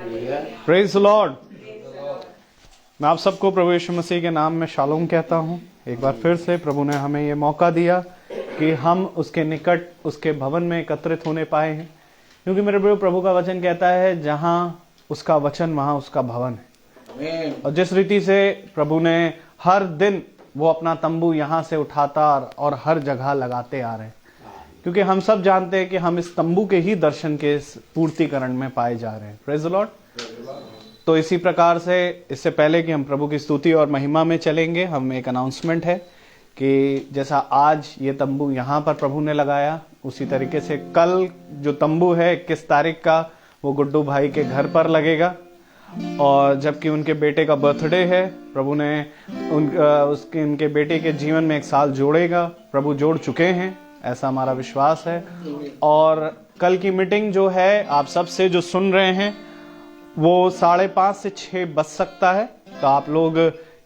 Praise the Lord. मैं आप सबको प्रभु यीशु मसीह के नाम में शालोम कहता हूं। एक बार फिर से प्रभु ने हमें ये मौका दिया कि हम उसके निकट, उसके भवन में एकत्रित होने पाए हैं, क्योंकि मेरे प्रभु का वचन कहता है जहां उसका वचन वहां उसका भवन है। और जिस रीति से प्रभु ने हर दिन वो अपना तंबू यहां से उठाता और हर जगह लगाते आ रहे हैं, क्योंकि हम सब जानते हैं कि हम इस तंबू के ही दर्शन के पूर्तिकरण में पाए जा रहे हैं। Praise the Lord. तो इसी प्रकार से इससे पहले कि हम प्रभु की स्तुति और महिमा में चलेंगे, हम एक अनाउंसमेंट है कि जैसा आज ये तंबू यहाँ पर प्रभु ने लगाया, उसी तरीके से कल जो तंबू है 21 तारीख का, वो गुड्डू भाई के घर पर लगेगा। और जबकि उनके बेटे का बर्थडे है, प्रभु ने उनके बेटे के जीवन में एक साल जोड़ेगा। प्रभु जोड़ चुके हैं, ऐसा हमारा विश्वास है। और कल की मीटिंग जो है, आप सब से जो सुन रहे हैं, वो 5:30 से 6 बज सकता है। तो आप लोग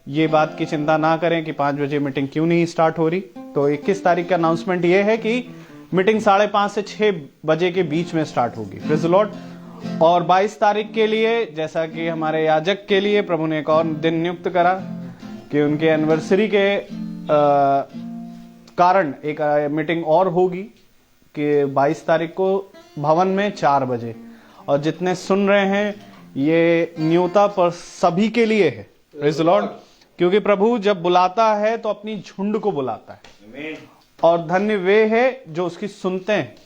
ये बात की चिंता ना करें कि 5 बजे मीटिंग क्यों नहीं स्टार्ट हो रही। तो 21 तारीख का अनाउंसमेंट ये है कि मीटिंग 5:30 से 6 बजे के बीच में स्टार्ट होगी। Praise the Lord. और 22 तारीख के लिए, जैसा कि हमारे याजक के लिए प्रभु ने एक और दिन नियुक्त करा कि उनके एनिवर्सरी के कारण एक मीटिंग और होगी कि 22 तारीख को भवन में 4 बजे। और जितने सुन रहे हैं, ये न्योता पर सभी के लिए है। Praise the Lord. क्योंकि प्रभु जब बुलाता है तो अपनी झुंड को बुलाता है, और धन्य वे है जो उसकी सुनते हैं।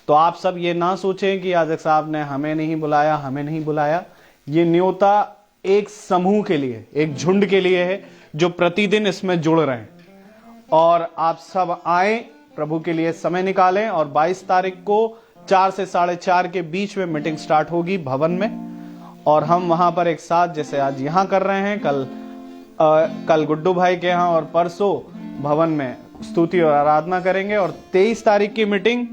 तो आप सब ये ना सोचें कि याजक साहब ने हमें नहीं बुलाया, हमें नहीं बुलाया। ये न्योता एक समूह के लिए, एक झुंड के लिए है जो प्रतिदिन इसमें जुड़ रहे हैं। और आप सब आए, प्रभु के लिए समय निकालें। और 22 तारीख को 4 से 4:30 के बीच में मीटिंग स्टार्ट होगी भवन में। और हम वहां पर एक साथ, जैसे आज यहां कर रहे हैं, कल गुड्डू भाई के यहाँ और परसों भवन में स्तुति और आराधना करेंगे। और 23 तारीख की मीटिंग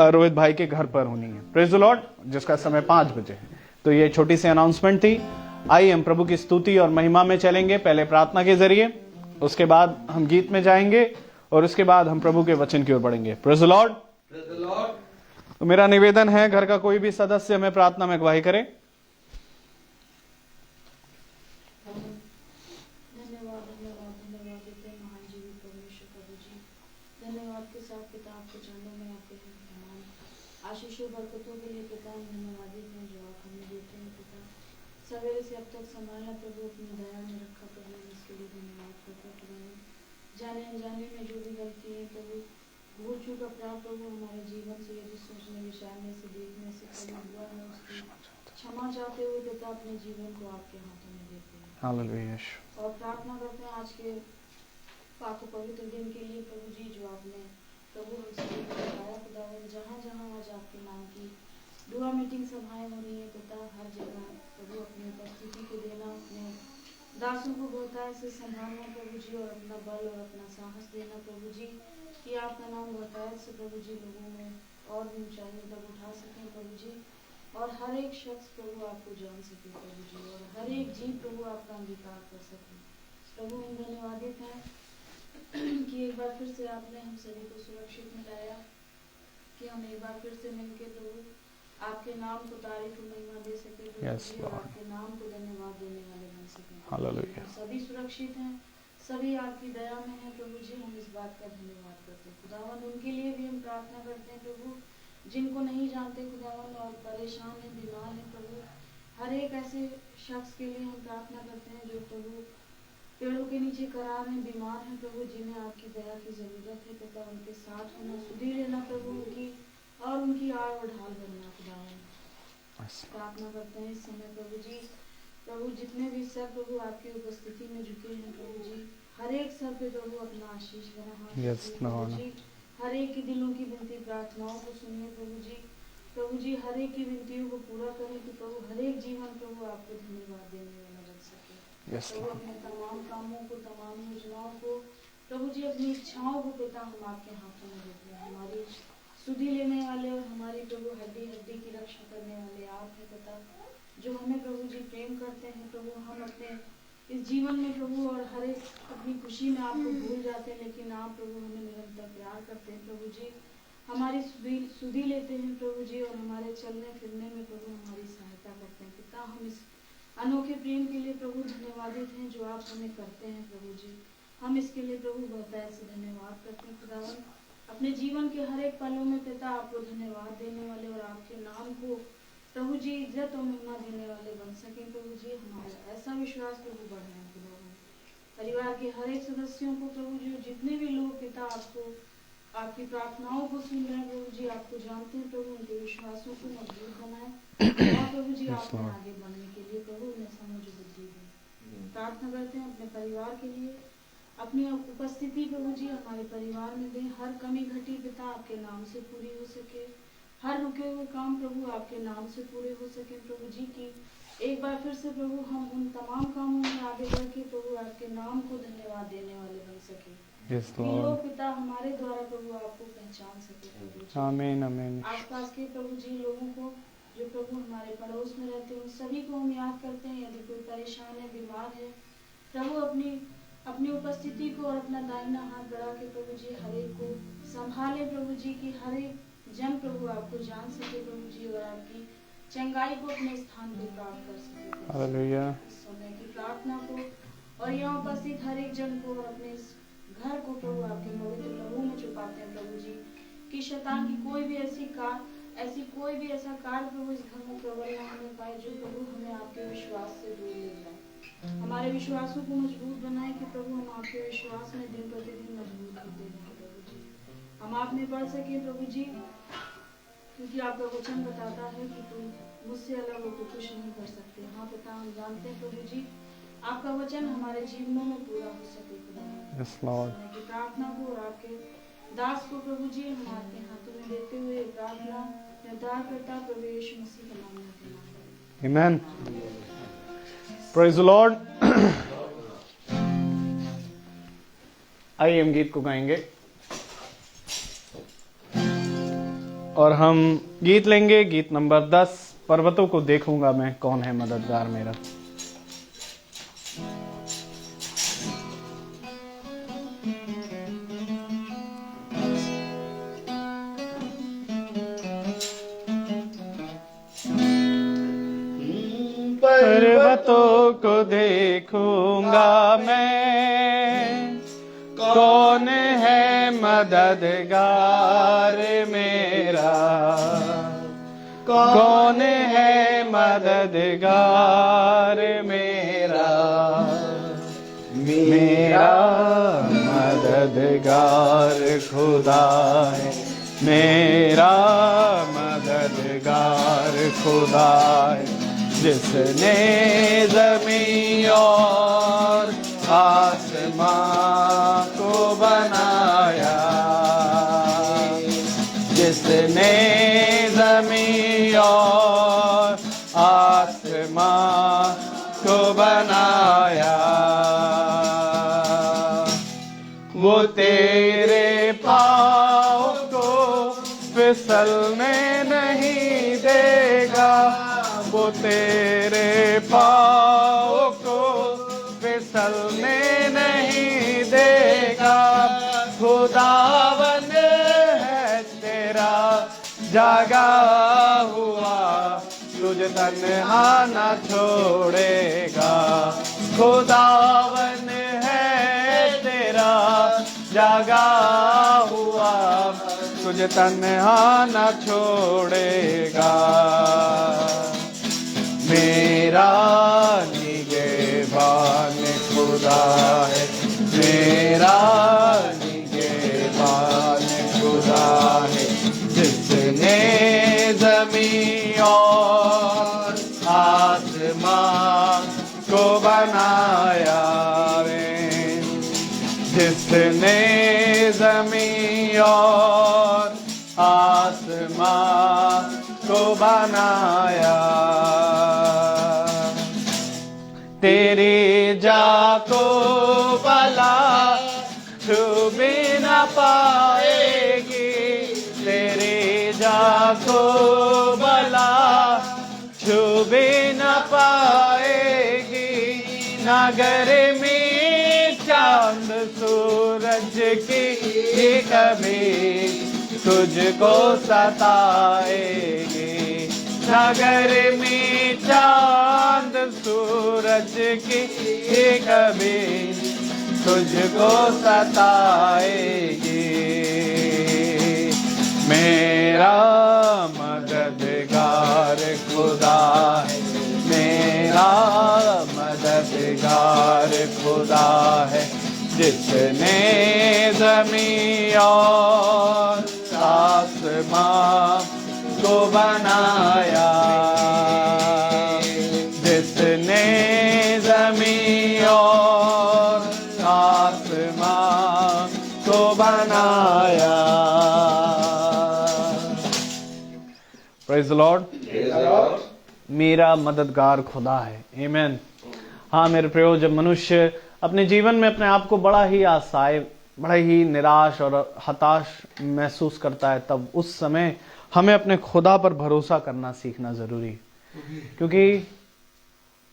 रोहित भाई के घर पर होनी है। Praise the Lord. जिसका समय 5 बजे है। तो ये छोटी सी अनाउंसमेंट थी। आइए हम प्रभु की स्तुति और महिमा में चलेंगे, पहले प्रार्थना के जरिए, उसके बाद हम गीत में जाएंगे, और उसके बाद हम प्रभु के वचन की ओर बढ़ेंगे। Praise the Lord. तो मेरा निवेदन है, घर का कोई भी सदस्य हमें प्रार्थना में अगुवाई करे। आशीषों बरकतों के लिए पिता हम धन्यवादित हैं जो आप हमें देते हैं पिता। सवेरे से अब तक संभालना प्रभु, अपनी दया में रखा प्रभु, इसके लिए धन्यवाद करते हैं प्रभु। जाने अनजाने में जो भी गलती है प्रभु, भूल चूक अपराध प्रभु हमारे जीवन से, यदि सोचने, विचारने से, देखने से प्रभु हुआ है, उसकी क्षमा चाहते हुए पिता अपने जीवन को आपके हाथों में देते हैं। हालेलुया। और प्रार्थना करते हैं आज के पाक पवित्र दिन के लिए प्रभु जी, जो आपने प्रभु हम सभी को बताया खुदावन, जहाँ जहाँ आज आपके नाम की दुआ मीटिंग सभाएं हो रही है पिता, हर जगह प्रभु अपनी उपस्थिति को देना, अपने दासों को बहुतायत से संभालना प्रभु जी, और अपना बल और अपना साहस देना प्रभु जी, कि आपका नाम बहुतायत से प्रभु जी लोगों में और भी ऊंचाइयों तक उठा सकें प्रभु जी, और हर एक शख्स प्रभु आपको जान सके प्रभु जी, और हर एक जीव प्रभु आपका अंगीकार कर सके। प्रभु हम धन्यवादित हैं कि एक बार फिर से आपने हम सभी को सुरक्षित मिलाया, कि हम एक बार फिर से मिलकर प्रभु आपके नाम को तारीफ और महिमा दे सके प्रभु जी, और आपके नाम को धन्यवाद देने वाले बन सके। हालेलुया। सभी सुरक्षित हैं, सभी आपकी दया में हैं प्रभु जी, हम इस बात का धन्यवाद करते हैं खुदावन। उनके लिए भी हम प्रार्थना करते हैं प्रभु जिनको नहीं जानते खुदावन, और परेशान हैं, बीमार हैं प्रभु। हर एक ऐसे शख्स के लिए हम प्रार्थना करते हैं जो प्रभु पेड़ों के नीचे करार हैं, बीमार हैं प्रभु, जिन्हें आपकी दया की जरूरत है पिता। उनके साथ होना, सुधी लेना प्रभु उनकी, और उनकी आड़ और ढाल बनना खुदावन। प्रार्थना करते हैं इस समय प्रभु जी, प्रभु जितने भी सर प्रभु आपकी उपस्थिति में झुके हैं प्रभु जी, हर एक सर पे प्रभु अपना आशीष बना प्रभु जी, हर एक की दिलों की विनती प्रार्थनाओं को सुनिए प्रभु जी, हर एक की विनतियों को पूरा करें कि प्रभु हर एक जीवन प्रभु आपको धन्यवाद देने वाला बन सके। प्रभु अपने तमाम कामों को, तमाम योजनाओं को प्रभु जी, अपनी इच्छाओं को पिता हम आपके हाथों में देते हैं। हमारी सुधि लेने वाले और हमारी प्रभु हड्डी हड्डी की रक्षा करने वाले आप हैं पिता, जो हमें प्रभु जी प्रेम करते हैं प्रभु। हम अपने इस जीवन में प्रभु और हर एक अपनी खुशी में आपको भूल जाते हैं, लेकिन आप प्रभु हमें निरंतर प्यार करते हैं प्रभु जी, हमारी सुधि लेते हैं प्रभु जी, और हमारे चलने फिरने में प्रभु हमारी सहायता करते हैं पिता। हम इस अनोखे प्रेम के लिए प्रभु धन्यवादित हैं जो आप हमें करते हैं प्रभु जी। हम इसके लिए प्रभु बहुत ऐसे धन्यवाद करते हैं खुदावन। अपने जीवन के हर एक पलों में पिता आपको धन्यवाद देने वाले और आपके नाम को प्रभु जी इज्जत और महिमा देने वाले बन सकें प्रभु जी। हमारा ऐसा विश्वास प्रभु बढ़ाएं खुदावन। परिवार के हर एक सदस्यों को प्रभु जी, जितने भी लोग पिता आपको आपकी प्रार्थनाओं को सुन रहे हैं प्रभु जी, आपको जानते हैं प्रभु, उनके विश्वासों को मजबूत बनाएं और प्रभु जी आप में आगे बढ़ने के लिए प्रभु उन्हें समझ बुद्धि दें। प्रार्थना करते हैं अपने परिवार के लिए, अपनी उपस्थिति प्रभु जी हमारे परिवार में दें। हर कमी घटी पिता आपके नाम से पूरी हो सके, हर रुके हुए काम प्रभु आपके नाम से पूरे हो सके प्रभु जी की। एक बार फिर से प्रभु हम उन तमाम कामों में आगे बढ़ के प्रभु आपके नाम को धन्यवाद देने वाले बन सके। लोग पिता हमारे द्वारा प्रभु आपको पहचान सके प्रभु जी। आमीन आमीन। आसपास के प्रभु जी लोगों को जो प्रभु हमारे पड़ोस में रहते हैं उन सभी को हम याद करते हैं। यदि कोई परेशान है, बीमार है, प्रभु अपनी उपस्थिति को और अपना दाहिना हाथ बढ़ा के प्रभु जी हर एक को संभाले प्रभु जी की। हर एक जन प्रभु आपको जान सके प्रभु जी और आपकी चंगाई को अपने स्थान पे प्राप्त कर सके। हालेलुया। समय की प्रार्थना को और यहाँ उपस्थित हर एक जन को और अपने इस घर को प्रभु आपके पवित्र लहू में छुपाते हैं प्रभु जी कि शैतान की कोई भी ऐसा कार्य प्रभु इस घर में प्रबल न होने पाए जो प्रभु हमें आपके विश्वास से दूर ले जाए। हमारे विश्वासों को मजबूत बनाए कि प्रभु हम आपके विश्वास में दिन प्रतिदिन मजबूत होते हैं प्रभु जी। हम आप में बढ़ सके प्रभु जी, क्योंकि आपका वचन बताता है कि तुम मुझसे अलग होकर कुछ नहीं कर सकते। हाँ पिता, हम जानते हैं प्रभु जी आपका वचन हमारे जीवनों में पूरा हो सके खुदा। की प्रार्थना को और आपके दास को प्रभु जी हम आपके हाथों में देते हुए प्रार्थना निर्धार करता प्रभु यीशु मसीह के नाम में। आमीन। Praise the Lord. आइए हम गीत को गाएंगे और हम गीत लेंगे, गीत नंबर 10, पर्वतों को देखूंगा मैं, कौन है मददगार मेरा। पर्वतों को देखूंगा मैं, कौन है मददगार मेरा, कौन है मददगार मेरा, मेरा मददगार खुदा है, मेरा मददगार खुदा है, जिसने ज़मीन और आसमां को बनाया, जिसने ज़मीन और आसमां को बनाया, वो तेरे पाँव को फिसलने नहीं देगा, वो तेरे पाँव को फिसलने नहीं देगा। खुदावन है तेरा जागा हुआ, तुझ तन्हा न छोड़ेगा। खुदावन है तेरा जागा हुआ, तुझ तन्हा न छोड़ेगा। मेरा निगहबान खुदा है, मेरा निगहबान खुदा है, जिसने ज़मीन और आसमान को बनाया, जिसने ज़मीन और आसमान को बनाया। तेरी जा को भला छू भी न पाएगी, तेरी जा को भला छू भी न पाएगी, न गर्मी चांद सूरज की कभी तुझको सताएगी, न गर्मी चांद सूरज की कभी तुझको सताएगी। मेरा मददगार खुदा है, मेरा मददगार खुदा है, जिसने ज़मीं और आसमां को बनाया, जिसने ज़मीं और आसमां को बनाया। Praise the Lord. मेरा मददगार खुदा है। आमीन। हाँ मेरे प्रियो, जब मनुष्य अपने जीवन में अपने आप को बड़ा ही असहाय, बड़ा ही निराश और हताश महसूस करता है, तब उस समय हमें अपने खुदा पर भरोसा करना सीखना जरूरी है, क्योंकि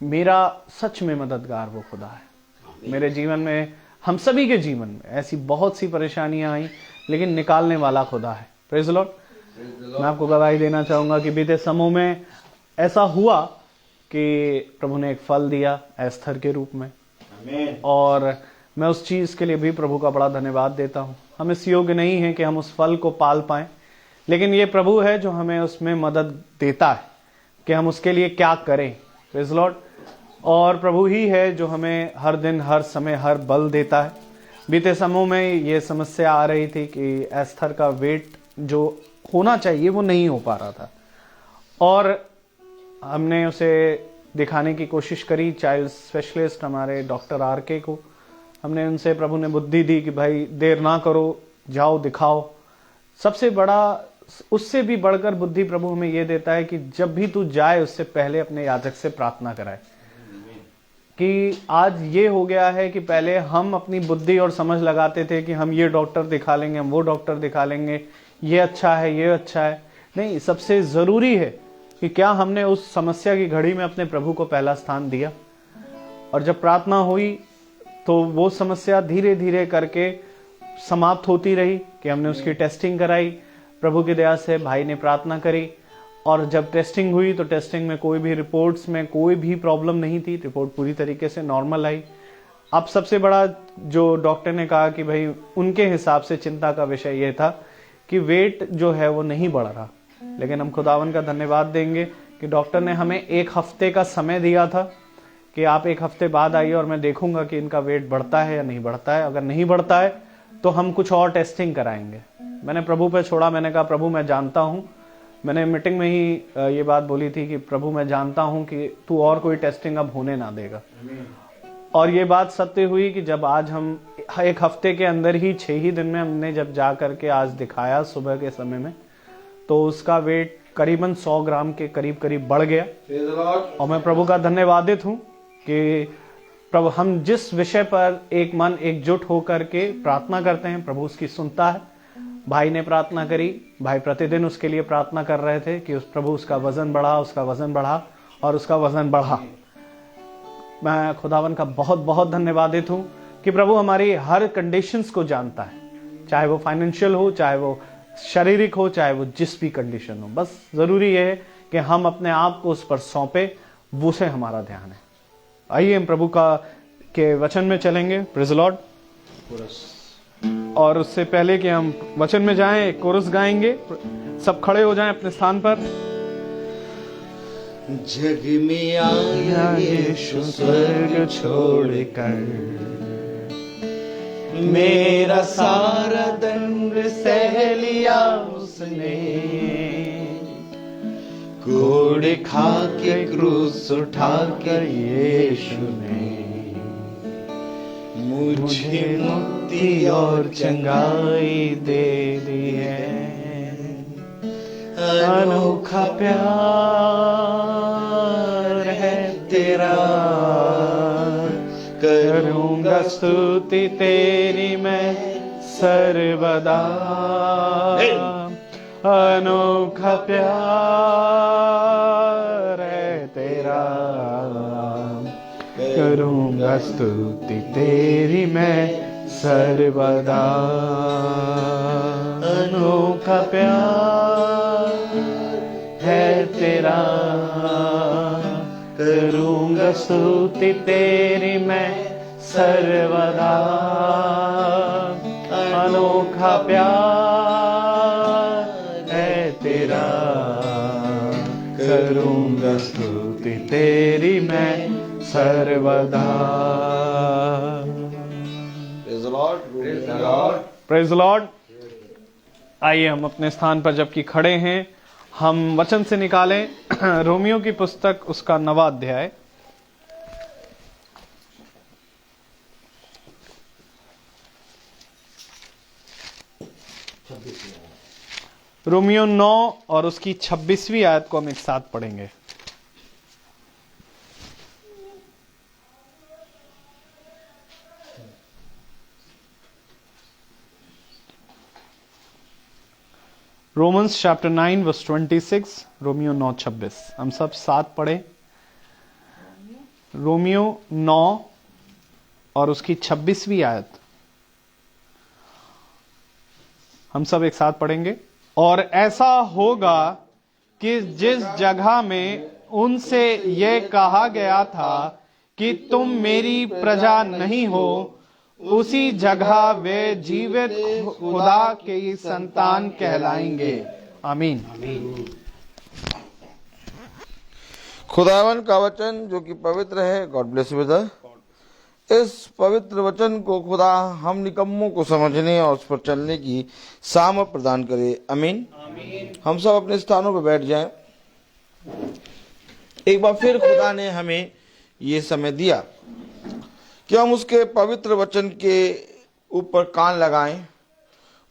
मेरा सच में मददगार वो खुदा है। मेरे जीवन में, हम सभी के जीवन में ऐसी बहुत सी परेशानियां आई, लेकिन निकालने वाला खुदा है। Praise the Lord. मैं आपको गवाही देना चाहूंगा कि बीते समूह में ऐसा हुआ कि प्रभु ने एक फल दिया एस्थर के रूप में, और मैं उस चीज के लिए भी प्रभु का बड़ा धन्यवाद देता हूं। हम इस योग्य नहीं है कि हम उस फल को पाल पाएं, लेकिन ये प्रभु है जो हमें उसमें मदद देता है कि हम उसके लिए क्या करें। Praise the Lord. और प्रभु ही है जो हमें हर दिन, हर समय, हर बल देता है। बीते समूह में ये समस्या आ रही थी कि एस्थर का वेट जो होना चाहिए वो नहीं हो पा रहा था, और हमने उसे दिखाने की कोशिश करी। चाइल्ड स्पेशलिस्ट हमारे डॉक्टर आरके को हमने, उनसे प्रभु ने बुद्धि दी कि भाई देर ना करो, जाओ दिखाओ। सबसे बड़ा, उससे भी बढ़कर बुद्धि प्रभु हमें यह देता है कि जब भी तू जाए उससे पहले अपने याजक से प्रार्थना कराए। कि आज ये हो गया है कि पहले हम अपनी बुद्धि और समझ लगाते थे कि हम ये डॉक्टर दिखा लेंगे, हम वो डॉक्टर दिखा लेंगे, ये अच्छा है, ये अच्छा है। नहीं, सबसे जरूरी है कि क्या हमने उस समस्या की घड़ी में अपने प्रभु को पहला स्थान दिया। और जब प्रार्थना हुई तो वो समस्या धीरे धीरे करके समाप्त होती रही कि हमने उसकी टेस्टिंग कराई। प्रभु की दया से भाई ने प्रार्थना करी, और जब टेस्टिंग हुई तो टेस्टिंग में कोई भी रिपोर्ट्स में कोई भी प्रॉब्लम नहीं थी, रिपोर्ट पूरी तरीके से नॉर्मल आई। अब सबसे बड़ा जो डॉक्टर ने कहा कि भाई उनके हिसाब से चिंता का विषय यह था कि वेट जो है वो नहीं बढ़ रहा, लेकिन हम खुदावन का धन्यवाद देंगे कि डॉक्टर ने हमें 1 हफ्ते का समय दिया था कि आप 1 हफ्ते बाद आइए और मैं देखूंगा कि इनका वेट बढ़ता है या नहीं बढ़ता है। अगर नहीं बढ़ता है तो हम कुछ और टेस्टिंग कराएंगे। मैंने प्रभु पे छोड़ा, मैंने कहा प्रभु मैं जानता हूँ, मैंने मीटिंग में ही ये बात बोली थी कि प्रभु मैं जानता हूँ कि तू और कोई टेस्टिंग अब होने ना देगा। और ये बात सत्य हुई कि जब आज हम 1 हफ्ते के अंदर ही 6 ही दिन में हमने जब जा करके आज दिखाया सुबह के समय में, तो उसका वेट करीबन 100 ग्राम के करीब करीब बढ़ गया। और मैं प्रभु का धन्यवादित हूँ कि प्रभु, हम जिस विषय पर एक मन एकजुट होकर के प्रार्थना करते हैं, प्रभु उसकी सुनता है। भाई ने प्रार्थना करी, भाई प्रतिदिन उसके लिए प्रार्थना कर रहे थे कि उस प्रभु उसका वजन बढ़ा, उसका वजन बढ़ा, और उसका वजन बढ़ा। मैं खुदावन का बहुत बहुत धन्यवादित हूँ कि प्रभु हमारी हर कंडीशंस को जानता है, चाहे वो फाइनेंशियल हो, चाहे वो शारीरिक हो, चाहे वो जिस भी कंडीशन हो। बस जरूरी है कि हम अपने आप को उस पर सौंपे, वो से हमारा ध्यान है। आइए हम प्रभु का के वचन में चलेंगे। Praise the Lord. और उससे पहले कि हम वचन में जाएं, एक कोरस गाएंगे। सब खड़े हो जाएं अपने स्थान पर। जग में आया यीशु स्वर्ग छोड़कर, मेरा सारा दंड सह लिया उसने। कोड़े खा के क्रूस उठा कर यीशु ने मुझे मुक्ति और चंगाई दे दी है। अनोखा प्यार है तेरा, करूंगा स्तुति तेरी मैं सर्वदा। अनोखा प्यार है तेरा, करूंगा स्तुति तेरी मैं सर्वदा। अनोखा प्यार है तेरा, करूंगा स्तुति तेरी मैं सर्वदा। अनोखा प्यार है तेरा, करूंगा स्तुति तेरी मैं सर्वदा। Praise the Lord. आइए हम अपने स्थान पर जबकि खड़े हैं हम वचन से निकालें रोमियो की पुस्तक उसका 9वां अध्याय। रोमियो 9 और उसकी 26वीं आयत को हम एक साथ पढ़ेंगे। रोमन्स चैप्टर 9 वर्स 26, रोमियो 9:26। हम सब साथ पढ़े। रोमियो 9 और उसकी 26वीं आयत हम सब एक साथ पढ़ेंगे। और ऐसा होगा कि जिस जगह में उनसे यह कहा गया था कि तुम मेरी प्रजा नहीं हो, उसी जगह वे जीवित खुदा के संतान कहलाएंगे। आमीन। खुदावन का वचन जो कि पवित्र है, गॉड ब्लेस यू ब्रदर। इस पवित्र वचन को खुदा हम निकम्मों को समझने और उस पर चलने की सामर्थ प्रदान करे। आमीन। हम सब अपने स्थानों पर बैठ जाएं। एक बार फिर खुदा ने हमें ये समय दिया कि हम उसके पवित्र वचन के ऊपर कान लगाएं,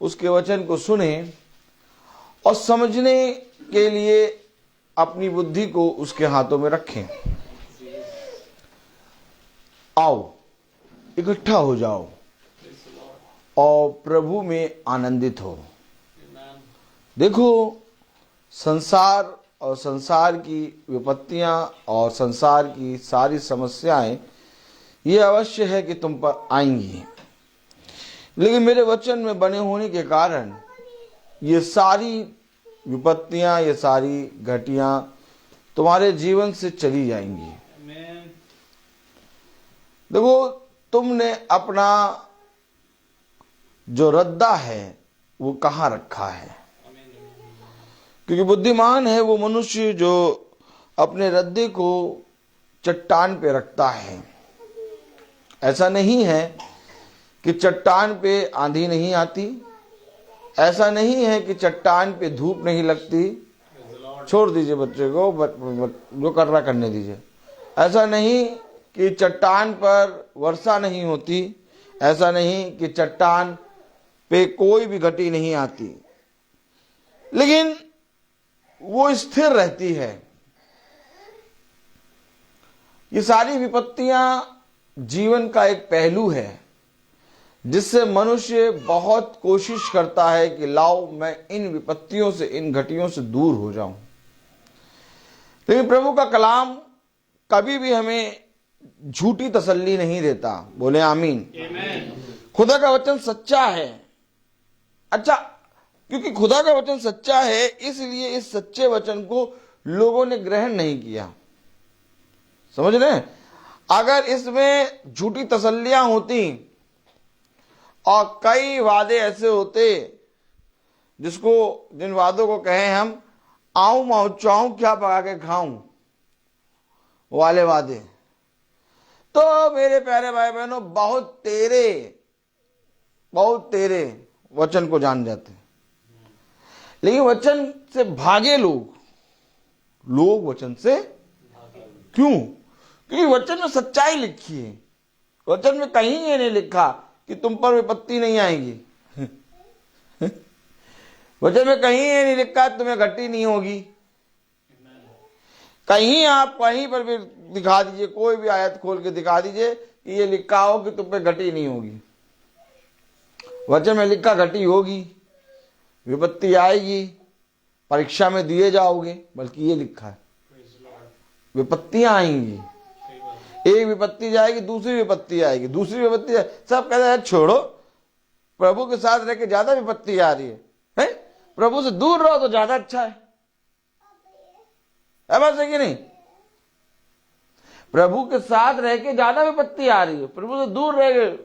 उसके वचन को सुने और समझने के लिए अपनी बुद्धि को उसके हाथों में रखें। आओ इकट्ठा हो जाओ और प्रभु में आनंदित हो। देखो, संसार और संसार की विपत्तियां और संसार की सारी समस्याएं ये अवश्य है कि तुम पर आएंगी, लेकिन मेरे वचन में बने होने के कारण ये सारी विपत्तियां, ये सारी घटियां तुम्हारे जीवन से चली जाएंगी। देखो, तुमने अपना जो रद्दा है वो कहाँ रखा है? क्योंकि बुद्धिमान है वो मनुष्य जो अपने रद्दे को चट्टान पे रखता है। ऐसा नहीं है कि चट्टान पे आंधी नहीं आती, ऐसा नहीं है कि चट्टान पे धूप नहीं लगती। छोड़ दीजिए बच्चे को, जो कर रहा करने दीजिए। ऐसा नहीं कि चट्टान पर वर्षा नहीं होती, ऐसा नहीं कि चट्टान पे कोई भी घटी नहीं आती, लेकिन वो स्थिर रहती है। ये सारी विपत्तियां जीवन का एक पहलू है जिससे मनुष्य बहुत कोशिश करता है कि लाओ मैं इन विपत्तियों से, इन घटियों से दूर हो जाऊं। लेकिन प्रभु का कलाम कभी भी हमें झूठी तसल्ली नहीं देता। बोले आमीन। खुदा का वचन सच्चा है। अच्छा, क्योंकि खुदा का वचन सच्चा है इसलिए इस सच्चे वचन को लोगों ने ग्रहण नहीं किया। समझ रहे हैं? अगर इसमें झूठी तसल्लियां होती और कई वादे ऐसे होते जिन वादों को कहें हम आऊं माऊं चाऊं क्या पका के खाऊं वाले वादे, तो मेरे प्यारे भाई बहनों बहुत तेरे वचन को जान जाते। लेकिन वचन से भागे लोग वचन से क्यों? क्योंकि वचन में सच्चाई लिखी है। वचन में कहीं ये नहीं लिखा कि तुम पर विपत्ति नहीं आएगी। वचन में कहीं ये नहीं लिखा तुम्हें घटी नहीं होगी। कहीं आप कहीं पर भी दिखा दीजिए, कोई भी आयत खोल के दिखा दीजिए कि ये लिखा हो कि तुम पे घटी नहीं होगी। वचन में लिखा घटी होगी, विपत्ति आएगी, परीक्षा में दिए जाओगे, बल्कि ये लिखा है विपत्तियां आएंगी। एक विपत्ति जाएगी, दूसरी विपत्ति आएगी, दूसरी विपत्ति सब कहते हैं छोड़ो, प्रभु के साथ रह के ज्यादा विपत्ति आ रही है? प्रभु से दूर रहो तो ज्यादा अच्छा है। बात है कि नहीं? प्रभु के साथ रह के ज्यादा विपत्ति आ रही है, प्रभु से दूर रह गए।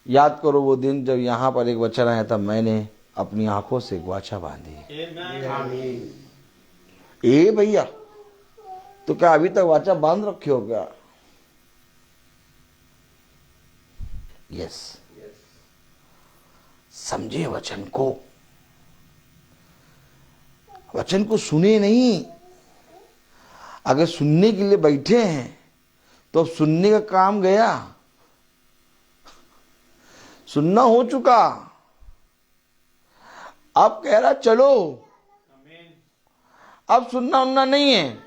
याद करो वो दिन जब यहां पर एक वचन आया था, मैंने अपनी आंखों से एक वाचा बांधी। ए भैया, तो क्या अभी तक वाचा बांध रखे हो क्या? यस, समझे वचन को, वचन को सुने नहीं। अगर सुनने के लिए बैठे हैं तो अब सुनने का काम गया, सुनना हो चुका। अब कह रहा चलो, अब सुनना उनना नहीं है।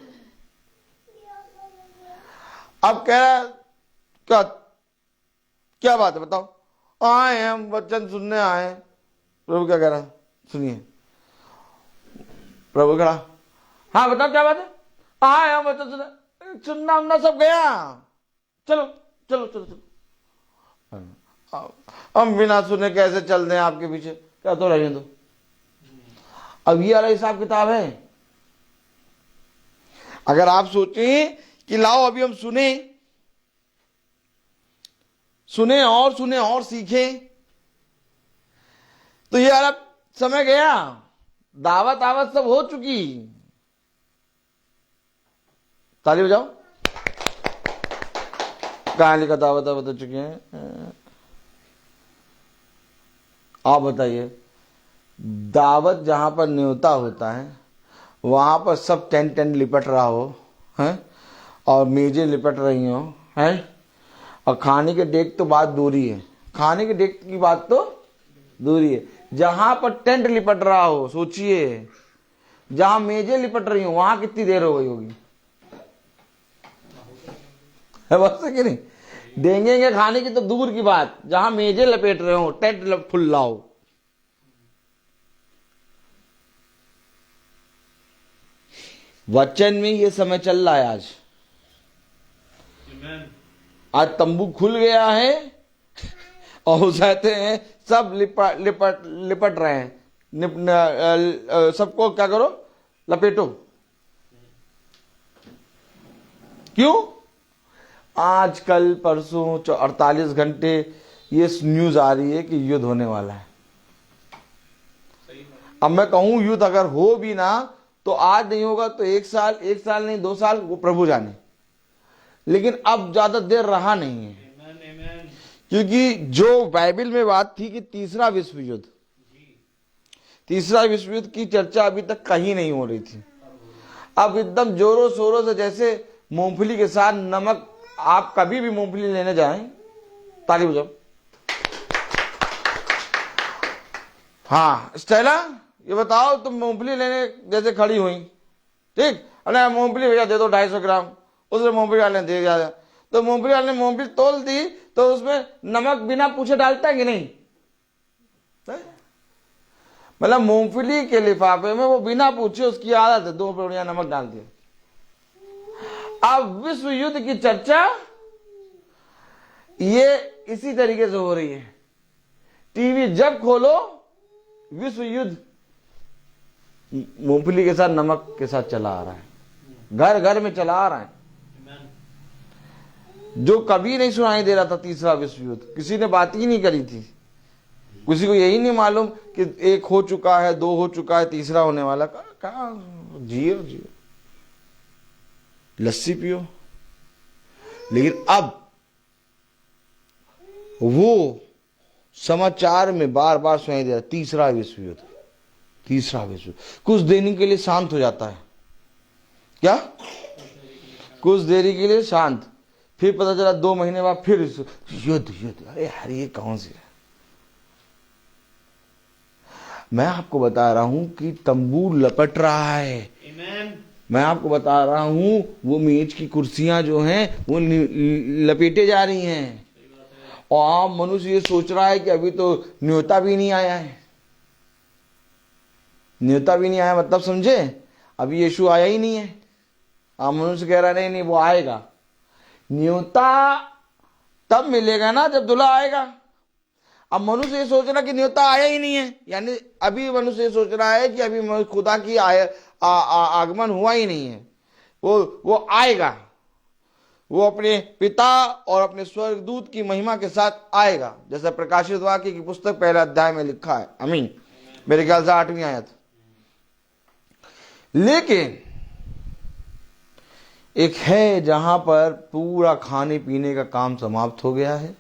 अब कह रहा क्या क्या बात है बताओ? आए हम वचन सुनने आए। प्रभु क्या कह रहा, सुनिए। प्रभु कह रहा, हाँ बताओ क्या बात है? आए हम वचन सुनने, सुनना उनना सब गया, चलो चलो चलो चलो। हम बिना सुने कैसे चल दें आपके पीछे? क्या तो रहने दो। अब ये वाला हिसाब किताब है। अगर आप सोचें कि लाओ अभी हम सुने और सीखें, तो ये वाला समय गया, दावत सब हो चुकी। ताली बजाओ। कहां लिखा दावत हो चुकी है? आप बताइए। दावत जहां पर न्योता होता है वहां पर सब टेंट लिपट रहा हो हैं, और मेजें लिपट रही हो हैं, और खाने के डेक तो बात दूरी है, खाने के डेक की बात तो दूरी है। जहां पर टेंट लिपट रहा हो, सोचिए, जहां मेजें लिपट रही हो वहां कितनी देर हो गई होगी? है बस कि नहीं? देंगे खाने की तो दूर की बात, जहां मेजें लपेट रहे हो, टेंट फुल लाओ। वचन में ये समय चल रहा है। आज तंबू खुल गया है और कहते हैं सब लिपट रहे हैं। सबको क्या करो, लपेटो। क्यों? आज कल परसों 48 घंटे ये न्यूज आ रही है कि युद्ध होने वाला है। अब मैं कहूं युद्ध अगर हो भी ना तो आज नहीं होगा तो एक साल नहीं 2 साल, वो प्रभु जाने। लेकिन अब ज्यादा देर रहा नहीं है, क्योंकि जो बाइबल में बात थी कि तीसरा विश्व युद्ध की चर्चा अभी तक कहीं नहीं हो रही थी। अब एकदम जोरों शोरों से, जैसे मूंगफली के साथ नमक। आप कभी भी मूंगफली लेने जाएं, ताली बजाओ। हाँ स्टेला, ये बताओ तुम मूंगफली लेने जैसे खड़ी हुई, ठीक, अरे मूंगफली भैया दे दो 250 ग्राम। उसने मूंगफली वाले दे दिया, तो मूंगफली वाले ने मूंगफली तोल दी, तो उसमें नमक बिना पूछे डालता है कि नहीं? मतलब मूंगफली के लिफाफे में वो बिना पूछे, उसकी आदत है, 2 पेड़ियां नमक डाल दिया। अब विश्व युद्ध की चर्चा ये इसी तरीके से हो रही है। टीवी जब खोलो विश्व युद्ध मूंगफली के साथ नमक के साथ चला आ रहा है, घर घर में चला आ रहा है। जो कभी नहीं सुनाई दे रहा था तीसरा विश्व युद्ध, किसी ने बात ही नहीं करी थी। किसी को यही नहीं मालूम कि 1 हो चुका है, 2 हो चुका है, तीसरा होने वाला। कहा जियो लस्सी पियो। लेकिन अब वो समाचार में बार बार सुनाई दे रहा, तीसरा विश्व युद्ध। कुछ देरी के लिए शांत हो जाता है, क्या कुछ देरी के लिए शांत, फिर पता चला 2 महीने बाद फिर युद्ध। अरे यार ये कौन सी है? मैं आपको बता रहा हूं कि तंबू लपट रहा है। मैं आपको बता रहा हूं वो मेज की कुर्सियां जो हैं वो लपेटे जा रही हैं। और आम मनुष्य ये सोच रहा है कि अभी तो न्योता भी नहीं आया है। न्योता भी नहीं आया मतलब समझे, अभी यीशु आया ही नहीं है। आम मनुष्य कह रहा नहीं वो आएगा। न्योता तब मिलेगा ना जब दूल्हा आएगा। अब मनुष्य ये सोच रहा कि न्योता आया ही नहीं है, यानी अभी मनुष्य ये सोच रहा है कि अभी खुदा की आगमन हुआ ही नहीं है। वो आएगा, वो अपने पिता और अपने स्वर्गदूत की महिमा के साथ आएगा, जैसा प्रकाशित वाक्य की पुस्तक 1 अध्याय में लिखा है। आमीन। मेरे ख्याल से 8वीं आयत। लेकिन एक है जहां पर पूरा खाने पीने का काम समाप्त हो गया है,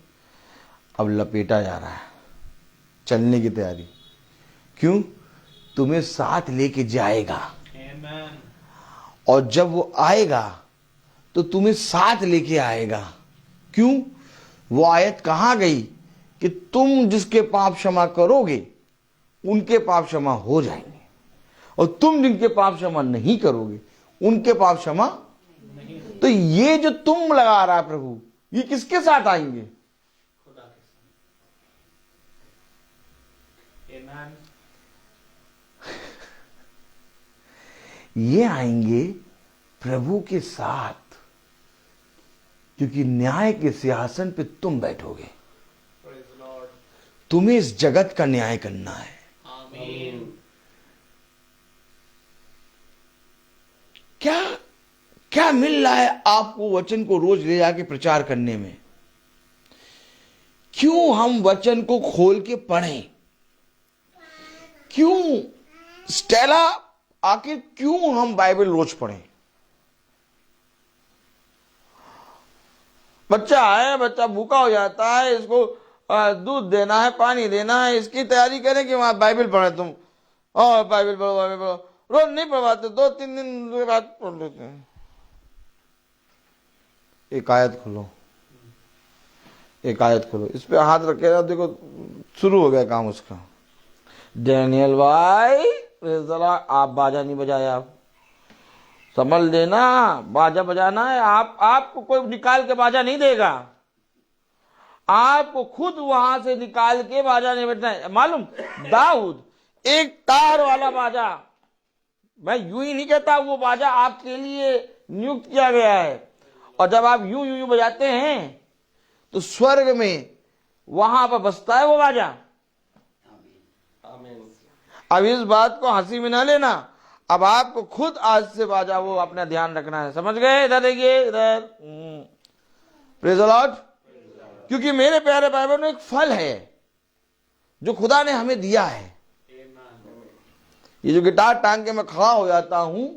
अब लपेटा जा रहा है, चलने की तैयारी। क्यों? तुम्हें साथ लेके जाएगा, और जब वो आएगा तो तुम्हें साथ लेके आएगा। क्यों? वो आयत कहां गई कि तुम जिसके पाप क्षमा करोगे उनके पाप क्षमा हो जाएंगे, और तुम जिनके पाप क्षमा नहीं करोगे उनके पाप क्षमा। तो ये जो तुम लगा रहा है प्रभु, ये किसके साथ आएंगे? ये आएंगे प्रभु के साथ, क्योंकि न्याय के सिंहासन पे तुम बैठोगे। तुम्हें इस जगत का न्याय करना है। आमीन। क्या क्या मिल रहा है आपको वचन को रोज ले जाके प्रचार करने में? क्यों हम वचन को खोल के पढ़ें? क्यों स्टेला आखिर क्यों हम बाइबल रोज पढ़ें? बच्चा है, बच्चा भूखा हो जाता है, इसको दूध देना है, पानी देना है, इसकी तैयारी करें कि वहां बाइबल पढ़े तुम। और बाइबल पढ़ो, बाइबल पढ़ो। रोज नहीं पढ़वाते, 2-3 दिन के बाद पढ़ लेते हैं। एक आयत खोलो, एक आयत खोलो, इस पे हाथ रखे, देखो शुरू हो गया काम उसका। डैनियल भाई जरा आप बाजा नहीं बजाया, आप संभल देना, बाजा बजाना है। आपको कोई निकाल के बाजा नहीं देगा, आपको खुद वहां से निकाल के बाजा नहीं बजना है। मालूम, दाऊद एक तार वाला बाजा, मैं यूं ही नहीं कहता, वो बाजा आपके लिए नियुक्त किया गया है। और जब आप यूं यूं यूं बजाते हैं तो स्वर्ग में वहां पर बसता है वो बाजा। अब इस बात को हंसी में ना लेना, अब आपको खुद आज से बाजा वो अपना ध्यान रखना है। समझ गए? इधर देखिए, इधर। Praise the Lord. क्योंकि मेरे प्यारे भाई बहनों, एक फल है जो खुदा ने हमें दिया है। ये जो गिटार टांग के मैं खड़ा हो जाता हूं,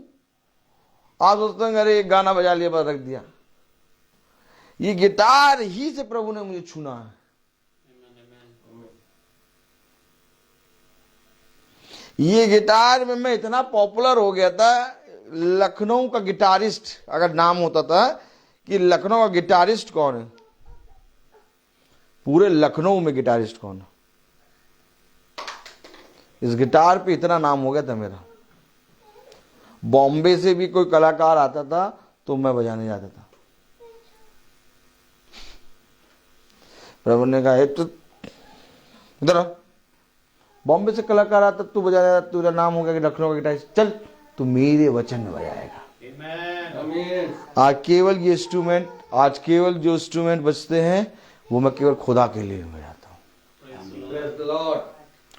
आप सोचते हैं अरे एक गाना बजा लिया बस रख दिया। ये गिटार ही से प्रभु ने मुझे छूना है। ये गिटार में मैं इतना पॉपुलर हो गया था, लखनऊ का गिटारिस्ट अगर नाम होता था कि लखनऊ का गिटारिस्ट कौन है, पूरे लखनऊ में गिटारिस्ट कौन है, इस गिटार पे इतना नाम हो गया था मेरा। बॉम्बे से भी कोई कलाकार आता था तो मैं बजाने जाता था। प्रभु ने कहा तो इधर आ, बॉम्बे से कलाकार आता तू बजाया, तुझा नाम हो गया कि लखनऊ का गिटारिस्ट, चल तू मेरे वचन में बजाएगा। आज केवल ये इंस्ट्रूमेंट, आज केवल जो इंस्ट्रूमेंट बजते हैं वो मैं केवल खुदा के लिए बजाता हूँ।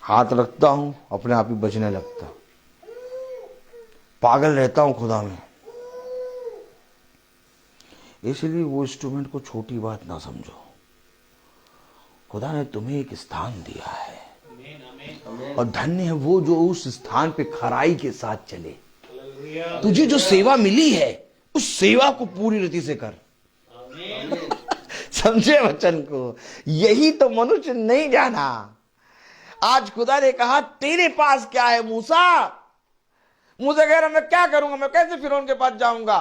हाथ रखता हूं, अपने आप ही बजने लगता, पागल रहता हूं खुदा में। इसलिए वो इंस्ट्रूमेंट को छोटी बात ना समझो। खुदा ने तुम्हें एक स्थान दिया है, और धन्य है वो जो उस स्थान पे खराई के साथ चले। तुझे जो सेवा मिली है उस सेवा को पूरी रीति से कर। समझे वचन को? यही तो मनुष्य नहीं जाना। आज खुदा ने कहा तेरे पास क्या है मूसा? मूसा कह रहा मैं क्या करूंगा, मैं कैसे फिरौन के पास जाऊंगा,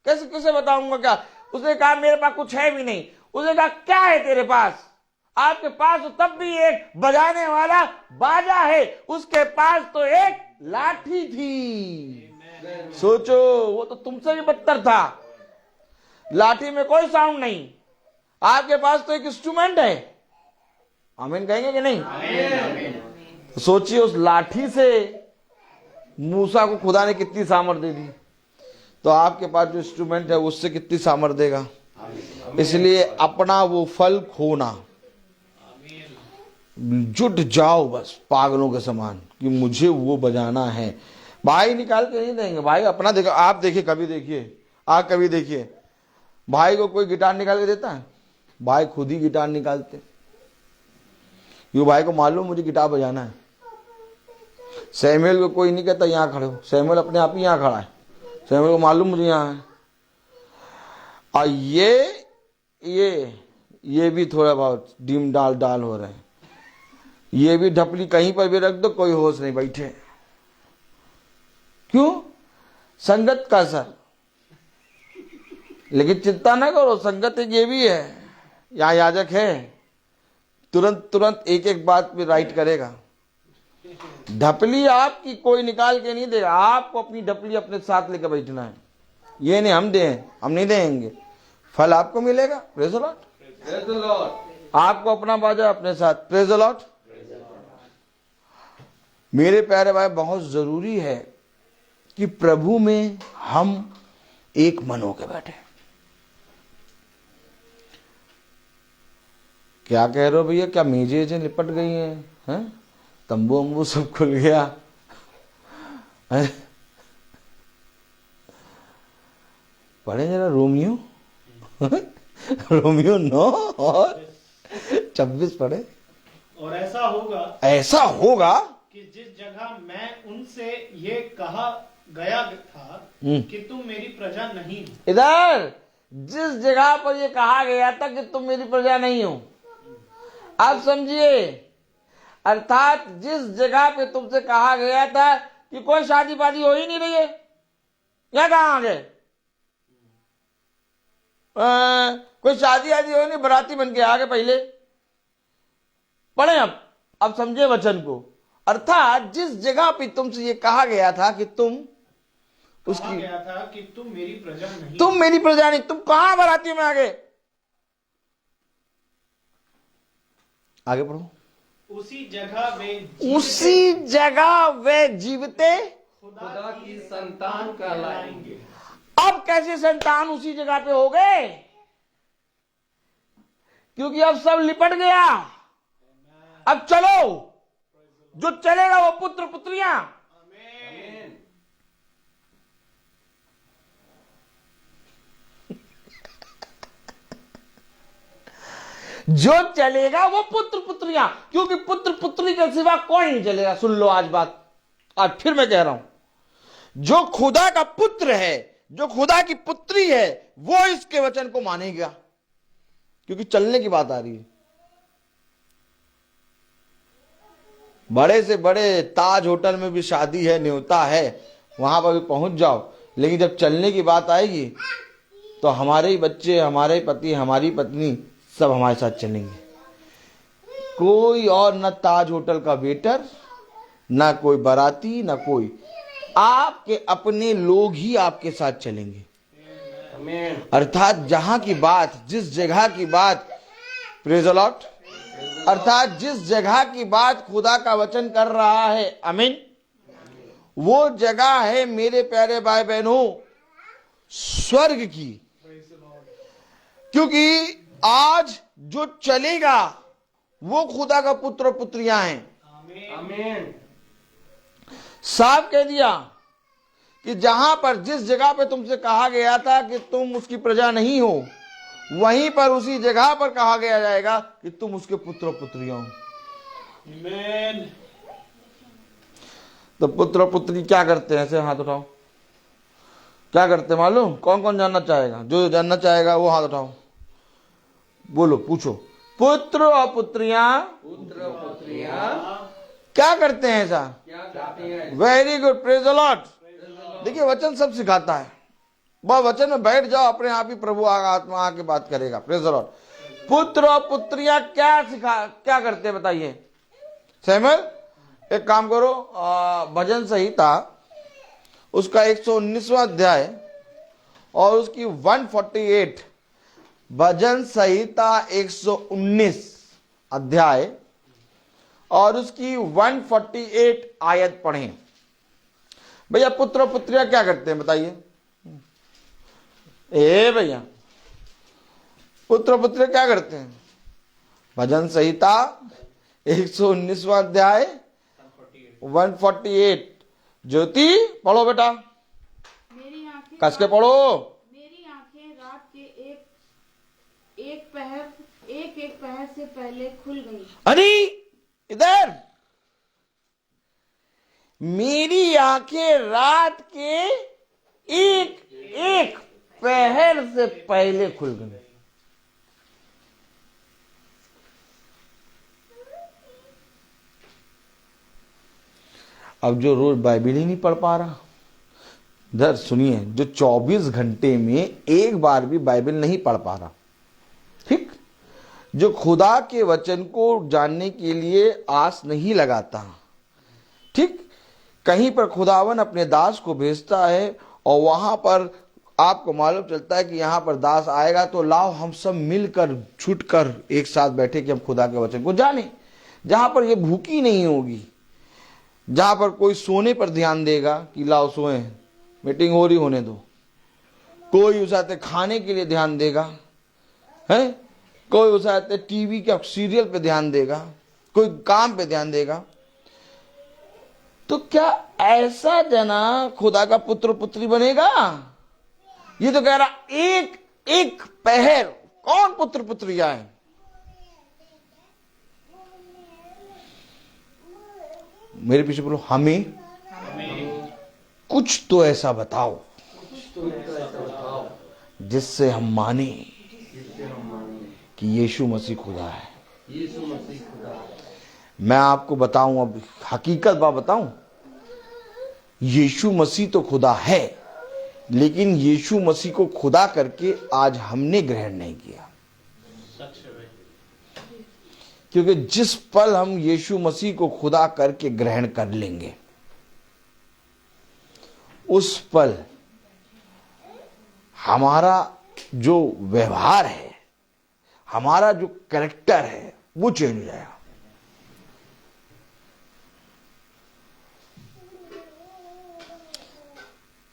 कैसे बताऊंगा क्या? उसने कहा मेरे पास कुछ है भी नहीं। उसने कहा क्या है तेरे पास? आपके पास तो तब भी एक बजाने वाला बाजा है, उसके पास तो एक लाठी थी। सोचो, वो तो तुमसे भी बदतर था। लाठी में कोई साउंड नहीं, आपके पास तो एक इंस्ट्रूमेंट है। आमीन कहेंगे कि नहीं? तो सोचिए उस लाठी से मूसा को खुदा ने कितनी सामर्थ दे दी, तो आपके पास जो इंस्ट्रूमेंट है उससे कितनी सामर्थ देगा। इसलिए अपना वो फल खोना, जुट जाओ बस पागलों के समान कि मुझे वो बजाना है। भाई निकाल के नहीं देंगे। भाई अपना देखो, आप देखिए, कभी देखिए, आप कभी देखिए भाई को कोई गिटार निकाल के देता है? भाई खुद ही गिटार निकालते। ये भाई को मालूम मुझे गिटार बजाना है। सैमुअल को कोई नहीं कहता यहाँ खड़े हो, सैमुअल अपने आप ही यहाँ खड़ा है। सैमुअल को मालूम मुझे यहाँ है। और ये भी थोड़ा बहुत डीम डाल डाल हो रहे हैं। ये भी ढपली कहीं पर भी रख दो, कोई होश नहीं बैठे। क्यों? संगत का असर। लेकिन चिंता ना करो, संगत एक ये भी है, यहाँ याजक है, तुरंत एक एक बात पे राइट करेगा। ढपली आपकी कोई निकाल के नहीं देगा, आपको अपनी ढपली अपने साथ लेकर बैठना है। ये नहीं हम नहीं देंगे, फल आपको मिलेगा। Praise the Lord. आपको अपना बाजा अपने साथ। Praise the Lord. मेरे प्यारे भाई, बहुत जरूरी है कि प्रभु में हम एक मन होकर बैठे। क्या कह रहे हो भैया? क्या मेजें लिपट गई हैं? तंबू अम्बू सब खुल गया? पढ़े जरा रोमियो रोमियो 9 और 26 पढ़े। और ऐसा होगा कि जिस जगह मैं उनसे ये कहा गया था कि तुम मेरी प्रजा नहीं हो। इधर जिस जगह पर ये कहा गया था कि तुम मेरी प्रजा नहीं हो, आप समझिए, अर्थात जिस जगह पे तुमसे कहा गया था कि कोई शादी वादी हो ही नहीं रही है, क्या कहा आगे? कोई शादी आदि हो नहीं, बराती बन के आगे पहले पढ़े। अब समझे वचन को। अर्थात जिस जगह पे तुमसे ये कहा गया था कि तुम उसकी गया था कि तुम मेरी प्रजा नहीं, तुम मेरी प्रजा नहीं, तुम कहां बराती में आगे? आगे पढ़ो। उसी जगह वे जीवते खुदा की संतान कहलाएंगे। अब कैसे संतान उसी जगह पे हो गए? क्योंकि अब सब लिपट गया। अब चलो, जो चलेगा वो पुत्र पुत्रियां। जो चलेगा वो पुत्र पुत्रियां, क्योंकि पुत्र पुत्री के सिवा कोई नहीं चलेगा। सुन लो आज बात, आज फिर मैं कह रहा हूं, जो खुदा का पुत्र है, जो खुदा की पुत्री है, वो इसके वचन को मानेगा। क्योंकि चलने की बात आ रही है। बड़े से बड़े ताज होटल में भी शादी है, न्योता है, वहां पर भी पहुंच जाओ, लेकिन जब चलने की बात आएगी तो हमारे ही बच्चे, हमारे पति, हमारी पत्नी सब हमारे साथ चलेंगे। कोई और न ताज होटल का वेटर, ना कोई बाराती, ना कोई, आपके अपने लोग ही आपके साथ चलेंगे। अर्थात जहां की बात, जिस जगह की बात, प्रेज द लॉर्ड, अर्थात जिस जगह की बात खुदा का वचन कर रहा है, आमीन, वो जगह है मेरे प्यारे भाई बहनों स्वर्ग की। क्योंकि आज जो चलेगा वो खुदा का पुत्र पुत्रियां हैं। आमीन। साफ कह दिया कि जहां पर जिस जगह पे तुमसे कहा गया था कि तुम उसकी प्रजा नहीं हो, वहीं पर उसी जगह पर कहा गया जाएगा कि तुम उसके पुत्र पुत्रियां हो। आमीन। तो पुत्र पुत्री क्या करते हैं? ऐसे हाथ उठाओ। क्या करते मालूम? कौन कौन जानना चाहेगा? जो जानना चाहेगा वो हाथ उठाओ, बोलो, पूछो। पुत्र और पुत्रियां क्या करते हैं? ऐसा very good, praise the Lord. देखिए वचन सब सिखाता है। बस वचन में बैठ जाओ, अपने आप ही प्रभु आत्मा आके बात करेगा। Praise the Lord. पुत्र और पुत्रियां क्या करते हैं बताइए? सैमुअल एक काम करो, भजन संहिता उसका 119वां अध्याय और उसकी 148, भजन संहिता 119 अध्याय और उसकी 148 आयत पढ़ें। भैया पुत्र पुत्रियां क्या करते हैं बताइए? भैया पुत्र पुत्रियां क्या करते हैं? भजन संहिता 119वां अध्याय 148, ज्योति पढ़ो बेटा, मेरी आंखें कस के पढ़ो। मेरी आंखें रात के एक पहर से पहले खुल गई। अरे इधर, मेरी आंखें रात के एक पहर से पहले खुल गई। अब जो रोज बाइबल ही नहीं पढ़ पा रहा, इधर सुनिए, जो 24 घंटे में एक बार भी बाइबल नहीं पढ़ पा रहा, ठीक, जो खुदा के वचन को जानने के लिए आस नहीं लगाता, ठीक, कहीं पर खुदावन अपने दास को भेजता है और वहां पर आपको मालूम चलता है कि यहां पर दास आएगा तो लाओ हम सब मिलकर छुटकर एक साथ बैठे कि हम खुदा के वचन को जाने। जहां पर ये भूखी नहीं होगी, जहां पर कोई सोने पर ध्यान देगा कि लाओ सोए, मीटिंग हो रही होने दो, कोई उस आते खाने के लिए ध्यान देगा है, कोई उस आते टीवी के सीरियल पे ध्यान देगा, कोई काम पे ध्यान देगा, तो क्या ऐसा जना खुदा का पुत्र पुत्री बनेगा? ये तो कह रहा एक पहर, कौन पुत्र पुत्रिया है? मेरे पीछे बोलो, हमें कुछ तो ऐसा बताओ जिससे हम माने कि यीशु मसीह खुदा है। मैं आपको बताऊं, अब हकीकत बात बताऊं, यीशु मसीह तो खुदा है, लेकिन यीशु मसीह को खुदा करके आज हमने ग्रहण नहीं किया। क्योंकि जिस पल हम यीशु मसीह को खुदा करके ग्रहण कर लेंगे, उस पल हमारा जो व्यवहार है, हमारा जो कैरेक्टर है, वो चेंज हो जाएगा।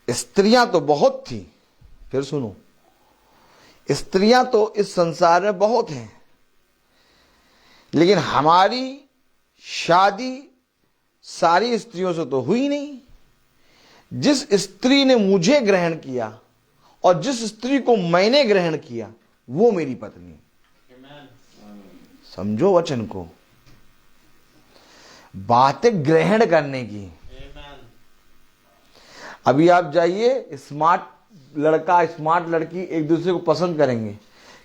स्त्रियां तो बहुत थी, फिर सुनो, स्त्रियां तो इस संसार में बहुत हैं, लेकिन हमारी शादी सारी स्त्रियों से तो हुई नहीं। जिस स्त्री ने मुझे ग्रहण किया और जिस स्त्री को मैंने ग्रहण किया, वो मेरी पत्नी। समझो वचन को, बातें ग्रहण करने की। अभी आप जाइए, स्मार्ट लड़का स्मार्ट लड़की एक दूसरे को पसंद करेंगे,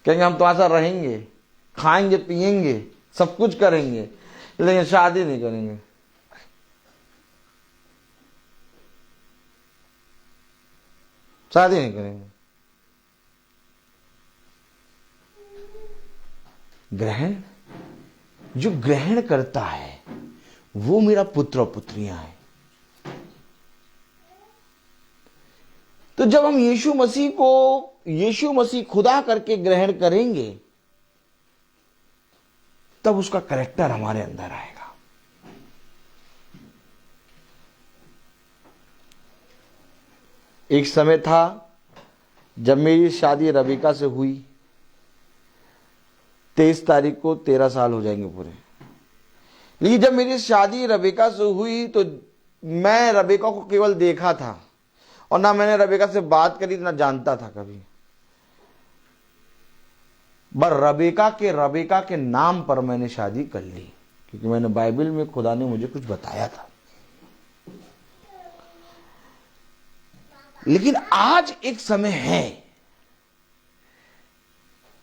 कहेंगे हम तुम्हारे साथ रहेंगे, खाएंगे पिएंगे, सब कुछ करेंगे, लेकिन शादी नहीं करेंगे। शादी नहीं करेंगे। ग्रहण, जो ग्रहण करता है वो मेरा पुत्र और पुत्रियां हैं। तो जब हम यीशु मसीह खुदा करके ग्रहण करेंगे, तब उसका कैरेक्टर हमारे अंदर आएगा। एक समय था जब मेरी शादी रबिका से हुई, 23 तारीख को 13 साल हो जाएंगे पूरे। लेकिन जब मेरी शादी रबिका से हुई तो मैं रबिका को केवल देखा था और ना मैंने रबिका से बात करी, ना जानता था कभी। बस रबिका के नाम पर मैंने शादी कर ली, क्योंकि मैंने बाइबल में खुदा ने मुझे कुछ बताया था। लेकिन आज एक समय है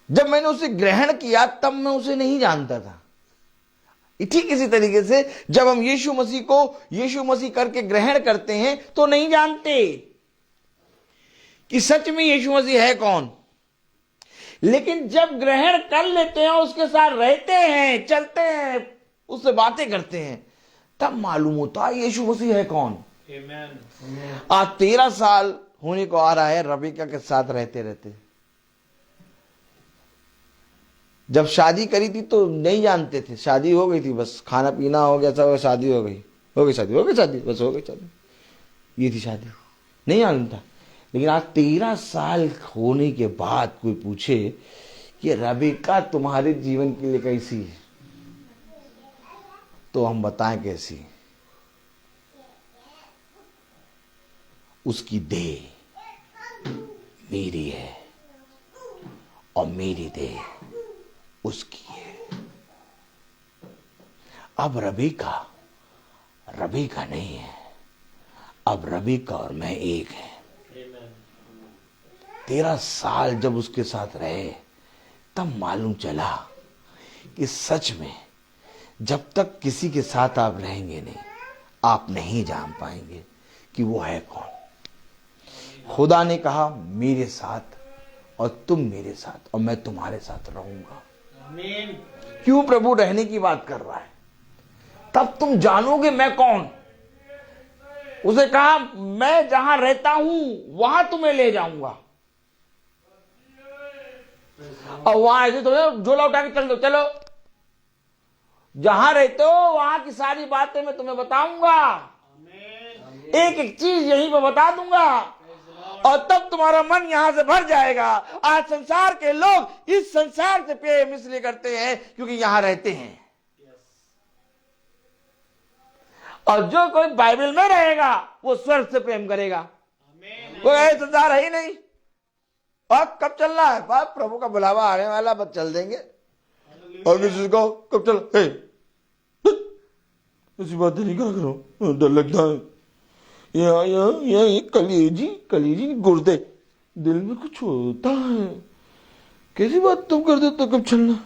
जब मैंने उसे ग्रहण किया, तब मैं उसे नहीं जानता था। ठीक इसी तरीके से जब हम यीशु मसीह करके ग्रहण करते हैं तो नहीं जानते कि सच में यीशु मसीह है कौन। लेकिन जब ग्रहण कर लेते हैं, उसके साथ रहते हैं, चलते हैं, उससे बातें करते हैं, तब मालूम होता है यीशु मसीह है कौन। आज 13 साल होने को आ रहा है रबिका के साथ रहते रहते। जब शादी करी थी तो नहीं जानते थे, शादी हो गई थी, बस खाना पीना हो गया, सब शादी हो गई शादी, बस हो गई शादी, ये थी शादी, नहीं मालूम था। लेकिन आज 13 साल होने के बाद कोई पूछे कि रबिका तुम्हारे जीवन के लिए कैसी है, तो हम बताएं कैसी। उसकी देह मेरी है और मेरी देह उसकी है। अब रबीका नहीं है, अब रबीका और मैं एक है। 13 साल जब उसके साथ रहे तब मालूम चला कि सच में जब तक किसी के साथ आप रहेंगे नहीं, आप नहीं जान पाएंगे कि वो है कौन। खुदा ने कहा मेरे साथ और तुम मेरे साथ और मैं तुम्हारे साथ रहूंगा। क्यों प्रभु रहने की बात कर रहा है? तब तुम जानोगे मैं कौन। उसे कहा मैं जहां रहता हूं वहां तुम्हें ले जाऊंगा। और वहां ऐसे तो झोला उठा के चल दो, चलो जहां रहते हो वहां की सारी बातें मैं तुम्हें बताऊंगा, एक एक चीज यहीं पर बता दूंगा और तब तुम्हारा मन यहां से भर जाएगा। आज संसार के लोग इस संसार से प्रेम इसलिए करते हैं क्योंकि यहां रहते हैं, और जो कोई बाइबल में रहेगा वो स्वर्ग से प्रेम करेगा। कोई संसार है ही नहीं। और कब चलना है? प्रभु का बुलावा आने वाला, बस चल देंगे। और किसी को कब चल, ऐसी बात नहीं करो, डर लगता है। ये कलीजी गुर्दे, दिल में कुछ होता है, कैसी बात तुम कर देते, कब चलना।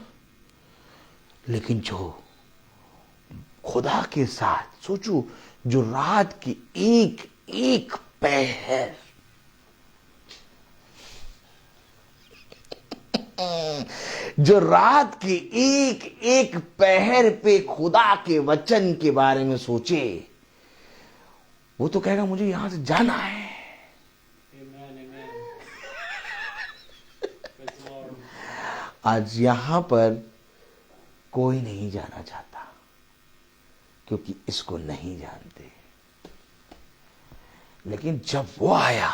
लेकिन जो खुदा के साथ सोचो, जो रात की एक एक पहर, जो रात के एक एक पहर पे खुदा के वचन के बारे में सोचे, वो तो कहेगा मुझे यहां से जाना है। आज यहां पर कोई नहीं जाना चाहता क्योंकि इसको नहीं जानते। लेकिन जब वो आया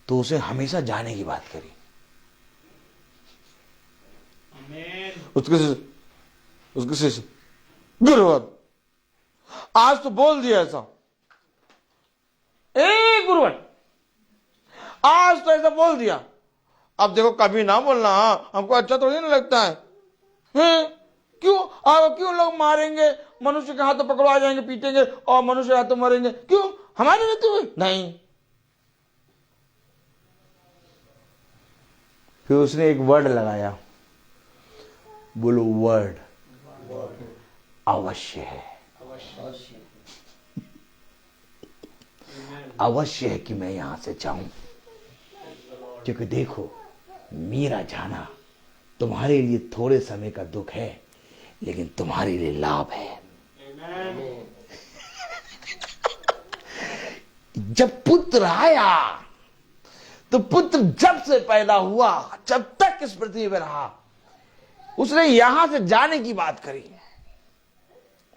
तो उसे हमेशा जाने की बात करी। उसके से गुरुवर आज तो बोल दिया ऐसा, गुरुवर आज तो ऐसा बोल दिया, अब देखो कभी ना बोलना, हमको अच्छा थोड़ी नहीं लगता है। क्यों लोग मारेंगे, मनुष्य के हाथों पकड़वा जाएंगे, पीटेंगे और मनुष्य हाथों मरेंगे, क्यों? हमारे रहते हुए नहीं। फिर उसने एक वर्ड लगाया, बोलो वर्ड अवश्य है। अवश्य है कि मैं यहां से जाऊं, क्योंकि देखो मेरा जाना तुम्हारे लिए थोड़े समय का दुख है, लेकिन तुम्हारे लिए लाभ है। जब पुत्र आया तो पुत्र जब से पैदा हुआ, जब तक इस पृथ्वी पर रहा, उसने यहां से जाने की बात करी,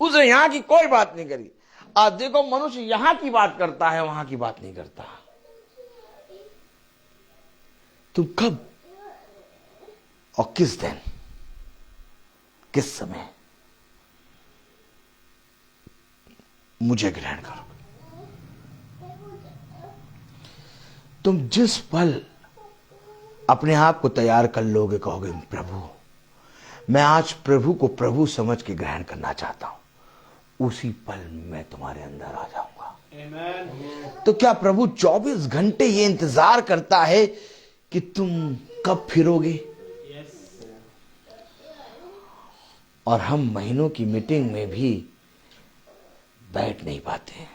उसने यहां की कोई बात नहीं करी। आज देखो मनुष्य यहां की बात करता है, वहां की बात नहीं करता। तुम कब और किस दिन, किस समय मुझे ग्रहण करोगे? तुम जिस पल अपने आप को तैयार कर लोगे, कहोगे प्रभु मैं आज प्रभु को प्रभु समझ के ग्रहण करना चाहता हूं, उसी पल मैं तुम्हारे अंदर आ जाऊंगा। तो क्या प्रभु 24 घंटे ये इंतजार करता है कि तुम कब फिरोगे? और हम महीनों की मीटिंग में भी बैठ नहीं पाते।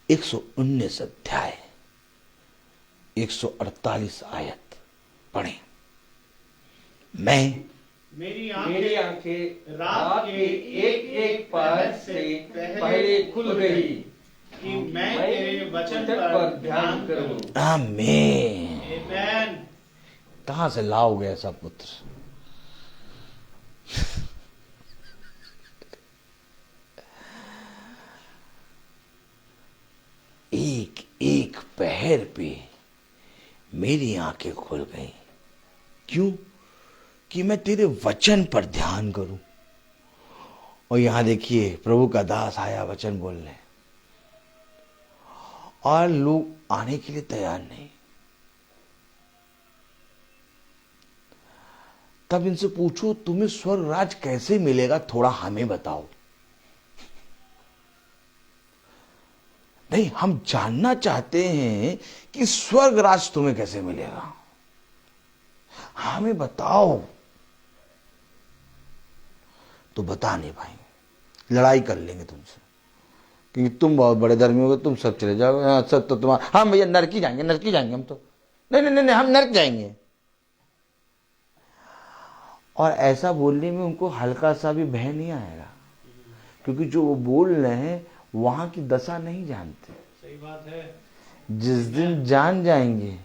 119 अध्याय 148 आयत पढ़ें। मेरी आंखें रात के एक एक पहर से पहले खुल गई कि मैं तेरे वचन पर ध्यान करूं। आमीन। आमीन। कहां से लाओगे ऐसा पुत्र? एक एक पहर पे मेरी आंखें खुल गई। क्यों? कि मैं तेरे वचन पर ध्यान करूं। और यहां देखिए प्रभु का दास आया वचन बोलने, और लोग आने के लिए तैयार नहीं। तब इनसे पूछो तुम्हें स्वर्ग राज कैसे मिलेगा, थोड़ा हमें बताओ। नहीं, हम जानना चाहते हैं कि स्वर्ग राज तुम्हें कैसे मिलेगा, हमें बताओ। तो बता नहीं पाएंगे, लड़ाई कर लेंगे तुमसे, क्योंकि तुम बहुत बड़े धर्मी हो, तुम सब चले जाओ। हाँ सब तो तुम्हारा, हाँ भैया नरकी जाएंगे, नरकी जाएंगे हम तो, नहीं नहीं नहीं हम नरक जाएंगे। और ऐसा बोलने में उनको हल्का सा भी भय नहीं आएगा, क्योंकि जो वो बोल रहे हैं वहां की दशा नहीं जानते। सही बात है। जिस दिन जान जाएंगे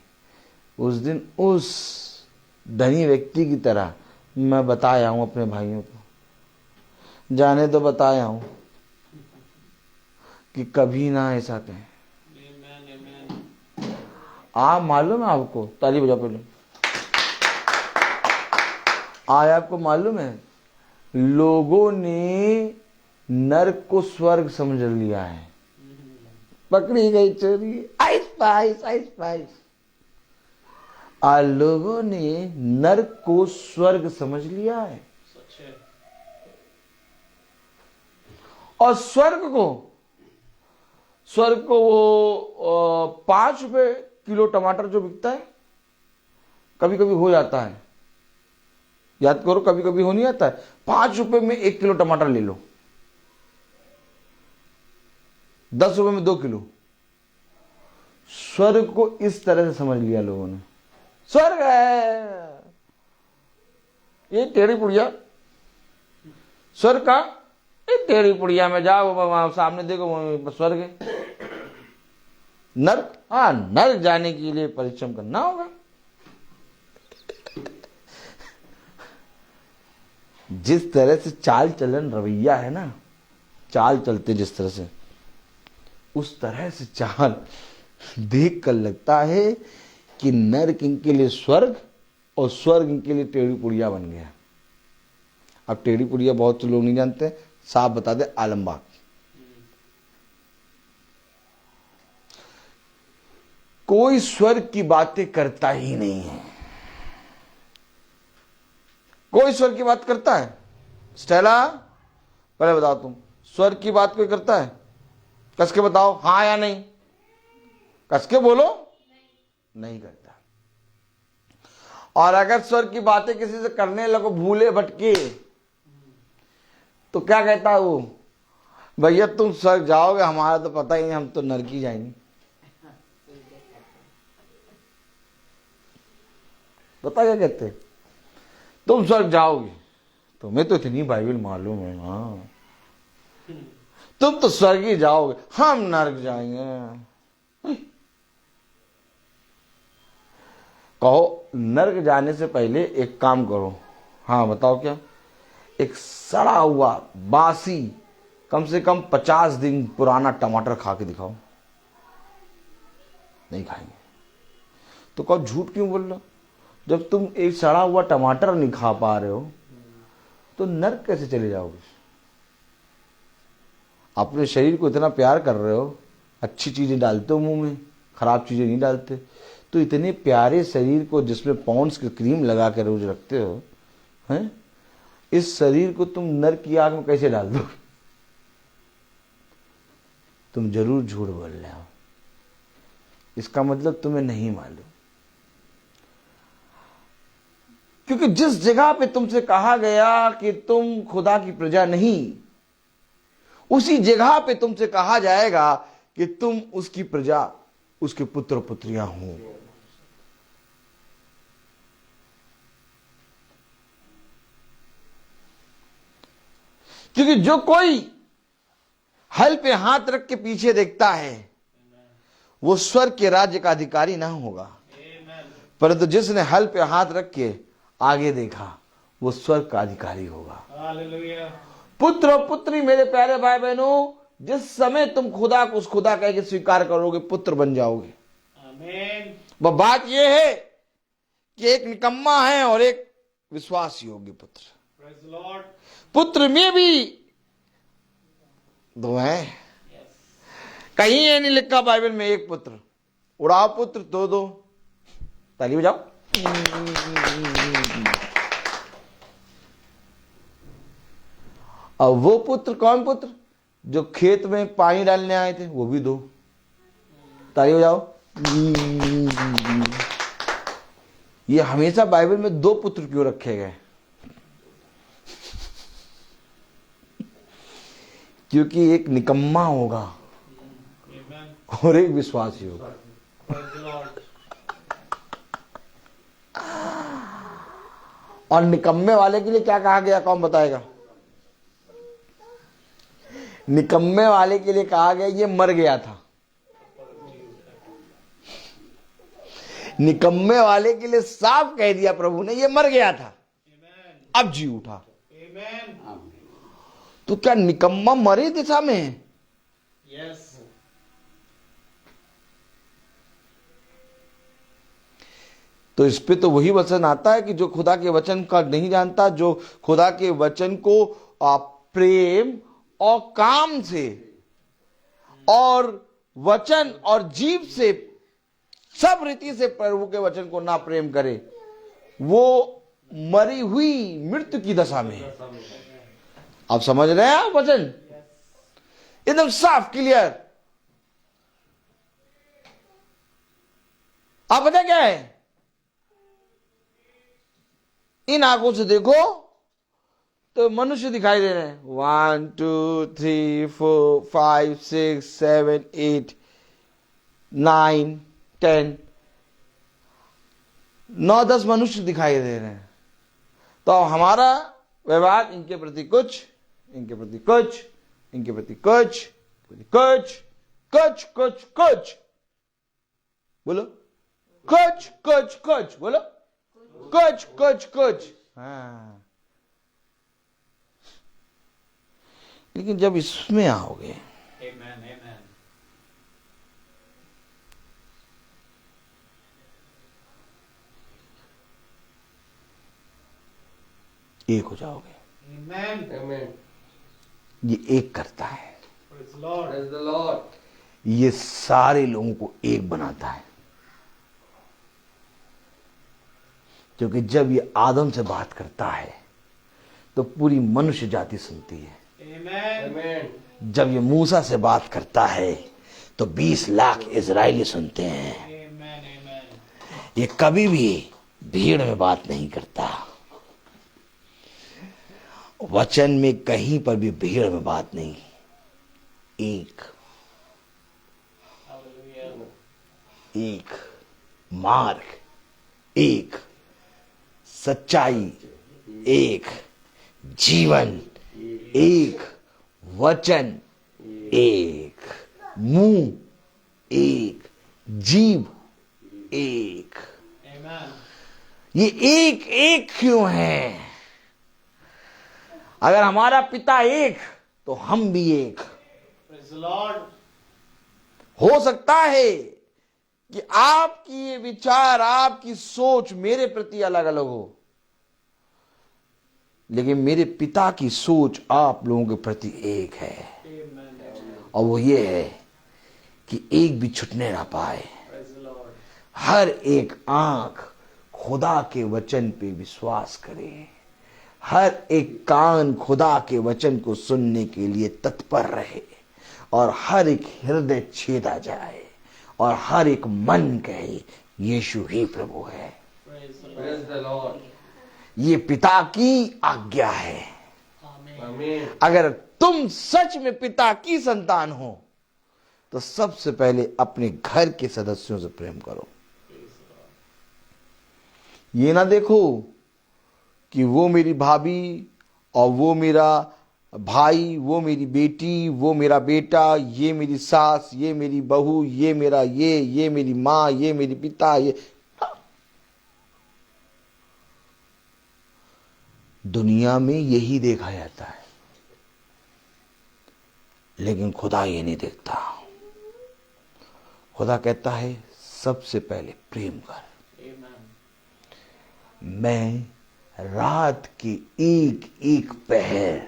उस दिन उस धनी व्यक्ति की तरह मैं बताया हूं अपने भाइयों को, जाने तो बताया हूं कि कभी ना ऐसा कहें। आप मालूम है आपको, ताली बजा पहले। आज आपको मालूम है लोगों ने नरक को स्वर्ग समझ लिया है। पकड़ी गई चोरी, आइस पाइस आइस पाइस। आज लोगों ने नरक को स्वर्ग समझ लिया है। और स्वर्ग को वो 5 रुपए किलो टमाटर जो बिकता है, कभी कभी हो जाता है, याद करो, कभी कभी हो नहीं आता है, 5 रुपए में 1 किलो टमाटर ले लो, 10 रुपए में 2 किलो। स्वर्ग को इस तरह से समझ लिया लोगों ने, स्वर्ग है ये टेढ़ी पुड़िया, स्वर्ग का ये टेढ़ी पुड़िया में जाओ, वहां सामने देखो स्वर्ग है। नर्क, हाँ नर्क जाने के लिए परिश्रम करना होगा। जिस तरह से चाल चलन रवैया है ना, चाल चलते जिस तरह से, उस तरह से चाल देख कर लगता है कि नर्क इनके लिए स्वर्ग और स्वर्ग इनके लिए टेढ़ी पुड़िया बन गया। अब टेढ़ी पुड़िया बहुत से लोग नहीं जानते, साफ बता दे, आलमबाग। कोई स्वर्ग की बातें करता ही नहीं है। कोई स्वर्ग की बात करता है? स्टेला पहले बताओ, तुम स्वर्ग की बात कोई करता है? कस के बताओ, हाँ या नहीं, कस के बोलो। नहीं करता। और अगर स्वर्ग की बातें किसी से करने लगो भूले भटके, तो क्या कहता है वो, भैया तुम स्वर्ग जाओगे, हमारा तो पता ही नहीं, हम तो नरकी जाएंगे। बता क्या कहते, तुम स्वर्ग जाओगे, तुम्हें तो इतनी बाइबल मालूम है, हाँ तुम तो स्वर्ग ही जाओगे, हम नरक जाएंगे। कहो नरक जाने से पहले एक काम करो। हाँ बताओ क्या? एक सड़ा हुआ बासी कम से कम 50 दिन पुराना टमाटर खा के दिखाओ। नहीं खाएंगे। तो कहो झूठ क्यों बोल रहे हो? जब तुम एक सड़ा हुआ टमाटर नहीं खा पा रहे हो तो नरक कैसे चले जाओगे? अपने शरीर को इतना प्यार कर रहे हो, अच्छी चीजें डालते हो मुंह में, खराब चीजें नहीं डालते, तो इतने प्यारे शरीर को जिसमें पॉन्ड्स की क्रीम लगा कर रोज रखते हो, हैं? इस शरीर को तुम नरक की आग में कैसे डाल दो? तुम जरूर झूठ बोल रहे हो। इसका मतलब तुम्हें नहीं मालूम, क्योंकि जिस जगह पे तुमसे कहा गया कि तुम खुदा की प्रजा नहीं, उसी जगह पे तुमसे कहा जाएगा कि तुम उसकी प्रजा, उसके पुत्र पुत्रियां हो। क्योंकि जो कोई हल पे हाथ रख के पीछे देखता है वो स्वर्ग के राज्य का अधिकारी ना होगा, परंतु जिसने हल पे हाथ रख के आगे देखा वो स्वर्ग का अधिकारी होगा। पुत्र और पुत्री, मेरे प्यारे भाई बहनों, जिस समय तुम खुदा को उस खुदा कह के स्वीकार करोगे, पुत्र बन जाओगे। आमीन। वह बात यह है कि एक निकम्मा है और एक विश्वास योग्य पुत्र। पुत्र में भी दो हैं। कहीं ये नहीं लिखा बाइबल में एक पुत्र। उड़ाओ पुत्र दो दो, ताली बजाओ। और वो पुत्र कौन पुत्र? जो खेत में पानी डालने आए थे, वो भी दो, ताली बजाओ। ये हमेशा बाइबल में दो पुत्र क्यों रखे गए? क्योंकि एक निकम्मा होगा और एक विश्वासी होगा। और निकम्मे वाले के लिए क्या कहा गया, कौन बताएगा? निकम्मे वाले के लिए कहा गया ये मर गया था। निकम्मे वाले के लिए साफ कह दिया प्रभु ने, ये मर गया था, अब जी उठा। तो क्या निकम्मा मरे दिशा में है? यस। तो इस पे तो वही वचन आता है कि जो खुदा के वचन का नहीं जानता, जो खुदा के वचन को प्रेम और काम से और वचन और जीव से सब रीति से प्रभु के वचन को ना प्रेम करे, वो मरी हुई मृत्यु की दशा में है। आप समझ रहे हैं? आप वचन एकदम साफ क्लियर। आप पता क्या है, इन आंखों से देखो तो मनुष्य दिखाई दे रहे हैं। 1 2 3 4 5 6 7 8 9 10 9-10 मनुष्य दिखाई दे रहे हैं। तो हमारा व्यवहार इनके प्रति कुछ, इनके प्रति कुछ, इनके प्रति कुछ, कुछ कुछ कुछ कुछ, बोलो कुछ कुछ कुछ, बोलो कुछ कुछ कुछ। हाँ, लेकिन जब इसमें आओगे, एक हो जाओगे। ये एक करता है, ये सारे लोगों को एक बनाता है। क्योंकि जब ये आदम से बात करता है तो पूरी मनुष्य जाति सुनती है। जब ये मूसा से बात करता है तो 20 लाख इजरायली सुनते हैं। ये कभी भी भीड़ में बात नहीं करता। वचन में कहीं पर भी भीड़ में बात नहीं। एक एक मार्ग, एक सच्चाई, एक जीवन, एक वचन, एक मुंह, एक जीव, एक। ये एक एक क्यों है? अगर हमारा पिता एक तो हम भी एक। हो सकता है कि आपकी ये विचार, आपकी सोच मेरे प्रति अलग अलग हो, लेकिन मेरे पिता की सोच आप लोगों के प्रति एक है। और वो ये है कि एक भी छूटने ना पाए। हर एक आंख खुदा के वचन पे विश्वास करे। हर एक कान खुदा के वचन को सुनने के लिए तत्पर रहे। और हर एक हृदय छेदा जाए और हर एक मन कहे यीशु ही प्रभु है। ये पिता की आज्ञा है। अगर तुम सच में पिता की संतान हो तो सबसे पहले अपने घर के सदस्यों से प्रेम करो। ये ना देखो कि वो मेरी भाभी और वो मेरा भाई, वो मेरी बेटी, वो मेरा बेटा, ये मेरी सास, ये मेरी बहू, ये मेरा ये मेरी माँ, ये मेरी पिता, ये दुनिया में यही देखा जाता है, लेकिन खुदा ये नहीं देखता। खुदा कहता है सबसे पहले प्रेम कर। मैं रात के एक एक पहर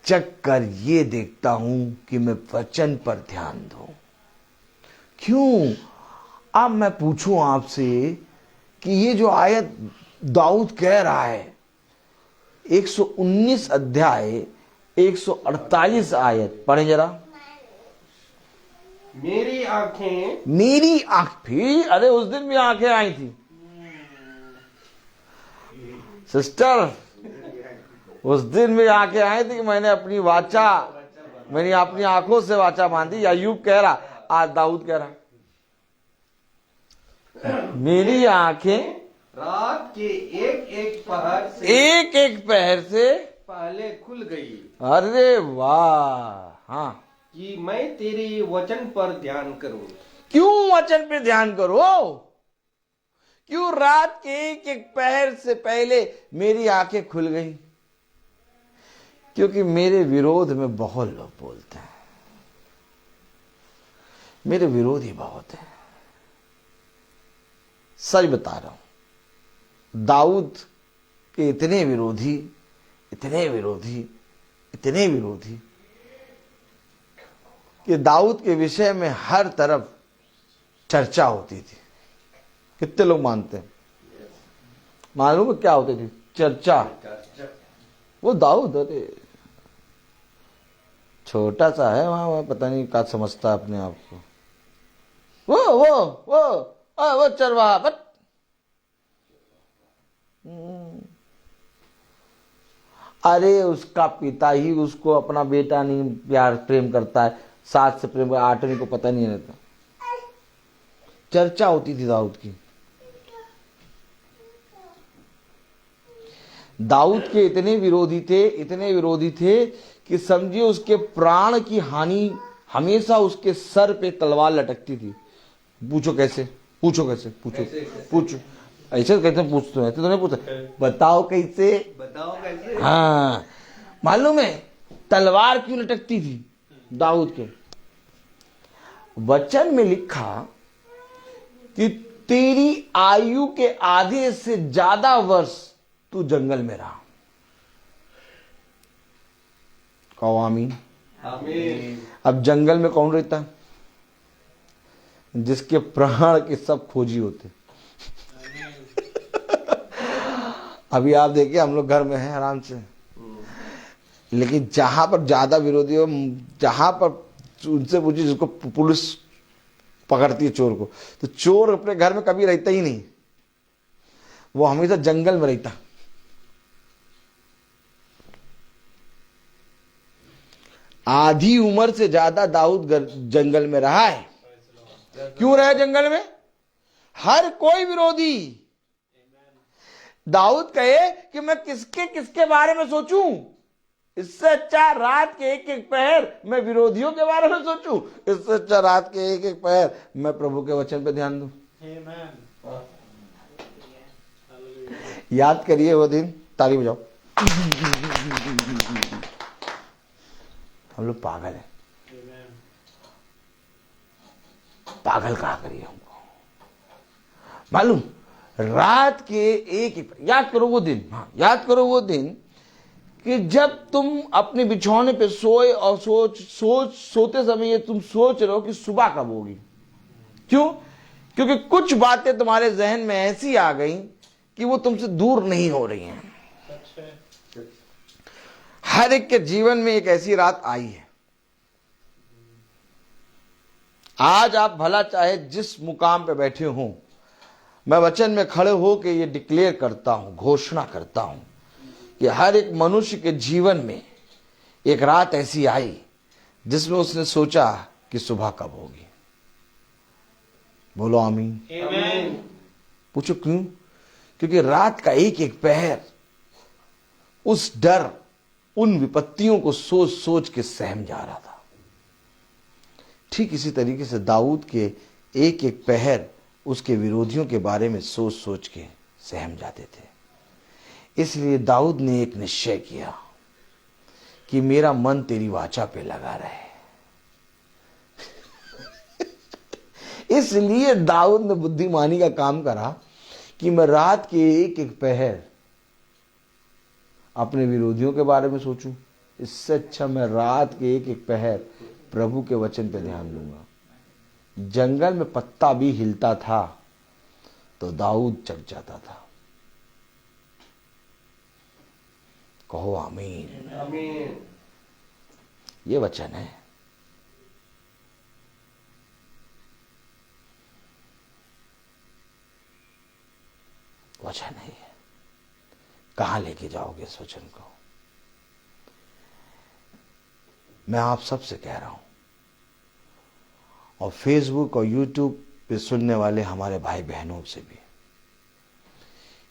चक कर ये देखता हूं कि मैं वचन पर ध्यान दूं। क्यों? अब मैं पूछूं आपसे कि ये जो आयत दाऊद कह रहा है, 119 अध्याय 148 आयत पढ़े जरा। मेरी आंखें, मेरी आंख भी, अरे उस दिन भी आंखें आई थी सिस्टर, उस दिन भी आंखें आई थी कि मैंने अपनी अपनी आंखों से वाचा बांधी। अय्यूब कह रहा, आज दाऊद कह रहा, मेरी आंखें रात के एक एक पहर से पहले खुल गई। अरे वाह, हाँ, कि मैं तेरे वचन पर ध्यान करूं। क्यों वचन पे ध्यान करो? क्यों रात के एक एक पहर से पहले मेरी आंखें खुल गई? क्योंकि मेरे विरोध में बहुत लोग बोलते हैं, मेरे विरोधी बहुत हैं। सच बता रहा हूं, दाऊद के इतने विरोधी, इतने विरोधी, इतने विरोधी कि दाऊद के विषय में हर तरफ चर्चा होती थी। कितने लोग मानते हैं? मालूम है क्या होती थी? चर्चा। वो दाऊद, अरे छोटा सा है वहां, पता नहीं क्या समझता अपने आप को। वो चरवाहा, बट अरे उसका पिता ही उसको अपना बेटा नहीं प्यार प्रेम करता है, साथ से प्रेम, आठवीं को पता नहीं रहता। चर्चा होती थी दाऊद की। दाऊद के इतने विरोधी थे कि समझिए उसके प्राण की हानि, हमेशा उसके सर पे तलवार लटकती थी। पूछो कैसे? पूछो ऐसे कैसे पूछते हैं? तो नहीं पूछते, बताओ कैसे? हाँ, मालूम है तलवार क्यों लटकती थी दाऊद के? वचन में लिखा कि तेरी आयु के आधे से ज्यादा वर्ष तू जंगल में रहा। कहो आमीन। आमीन। अब जंगल में कौन रहता? जिसके प्राण के सब खोजी होते। अभी आप देखिए, हम लोग घर में हैं आराम से, लेकिन जहां पर ज्यादा विरोधी हो, जहां पर उनसे पूछिए, जिसको पुलिस पकड़ती है चोर को, तो चोर अपने घर में कभी रहता ही नहीं, वो हमेशा जंगल में रहता। आधी उम्र से ज्यादा दाऊद जंगल में रहा है। क्यों रहा जंगल में? हर कोई विरोधी। दाऊद कहे कि मैं किसके बारे में सोचूं? इससे अच्छा रात के एक एक पहर मैं विरोधियों के बारे में सोचूं। इससे अच्छा रात के एक एक पहर मैं प्रभु के वचन पे ध्यान दूं। याद करिए वो दिन। ताली बजाओ। हम लोग पागल हैं। पागल कहा करिए हमको। मालूम, रात के एक याद करो वो दिन, हाँ याद करो वो दिन कि जब तुम अपने बिछौने पे सोए और सोते समय ये तुम सोच रहे हो कि सुबह कब होगी। क्यों? क्योंकि कुछ बातें तुम्हारे जहन में ऐसी आ गई कि वो तुमसे दूर नहीं हो रही हैं। हर एक के जीवन में एक ऐसी रात आई है। आज आप भला चाहे जिस मुकाम पे बैठे हो, मैं वचन में खड़े हो के ये डिक्लेयर करता हूं, घोषणा करता हूं कि हर एक मनुष्य के जीवन में एक रात ऐसी आई जिसमें उसने सोचा कि सुबह कब होगी। बोलो आमीन। आमीन। पूछो क्यों? क्योंकि रात का एक एक पहर उस डर, उन विपत्तियों को सोच सोच के सहम जा रहा था। ठीक इसी तरीके से दाऊद के एक एक पहर उसके विरोधियों के बारे में सोच सोच के सहम जाते थे। इसलिए दाऊद ने एक निश्चय किया कि मेरा मन तेरी वाचा पे लगा रहे। इसलिए दाऊद ने बुद्धिमानी का काम करा कि मैं रात के एक एक पहर अपने विरोधियों के बारे में सोचूं। इससे अच्छा मैं रात के एक एक पहर प्रभु के वचन पे ध्यान दूंगा। जंगल में पत्ता भी हिलता था तो दाऊद जग जाता था। कहो आमीन। आमीन। ये वचन है। वचन है ये। कहां लेके जाओगे इस वचन को? मैं आप सबसे कह रहा हूं, और फेसबुक और यूट्यूब पे सुनने वाले हमारे भाई बहनों से भी,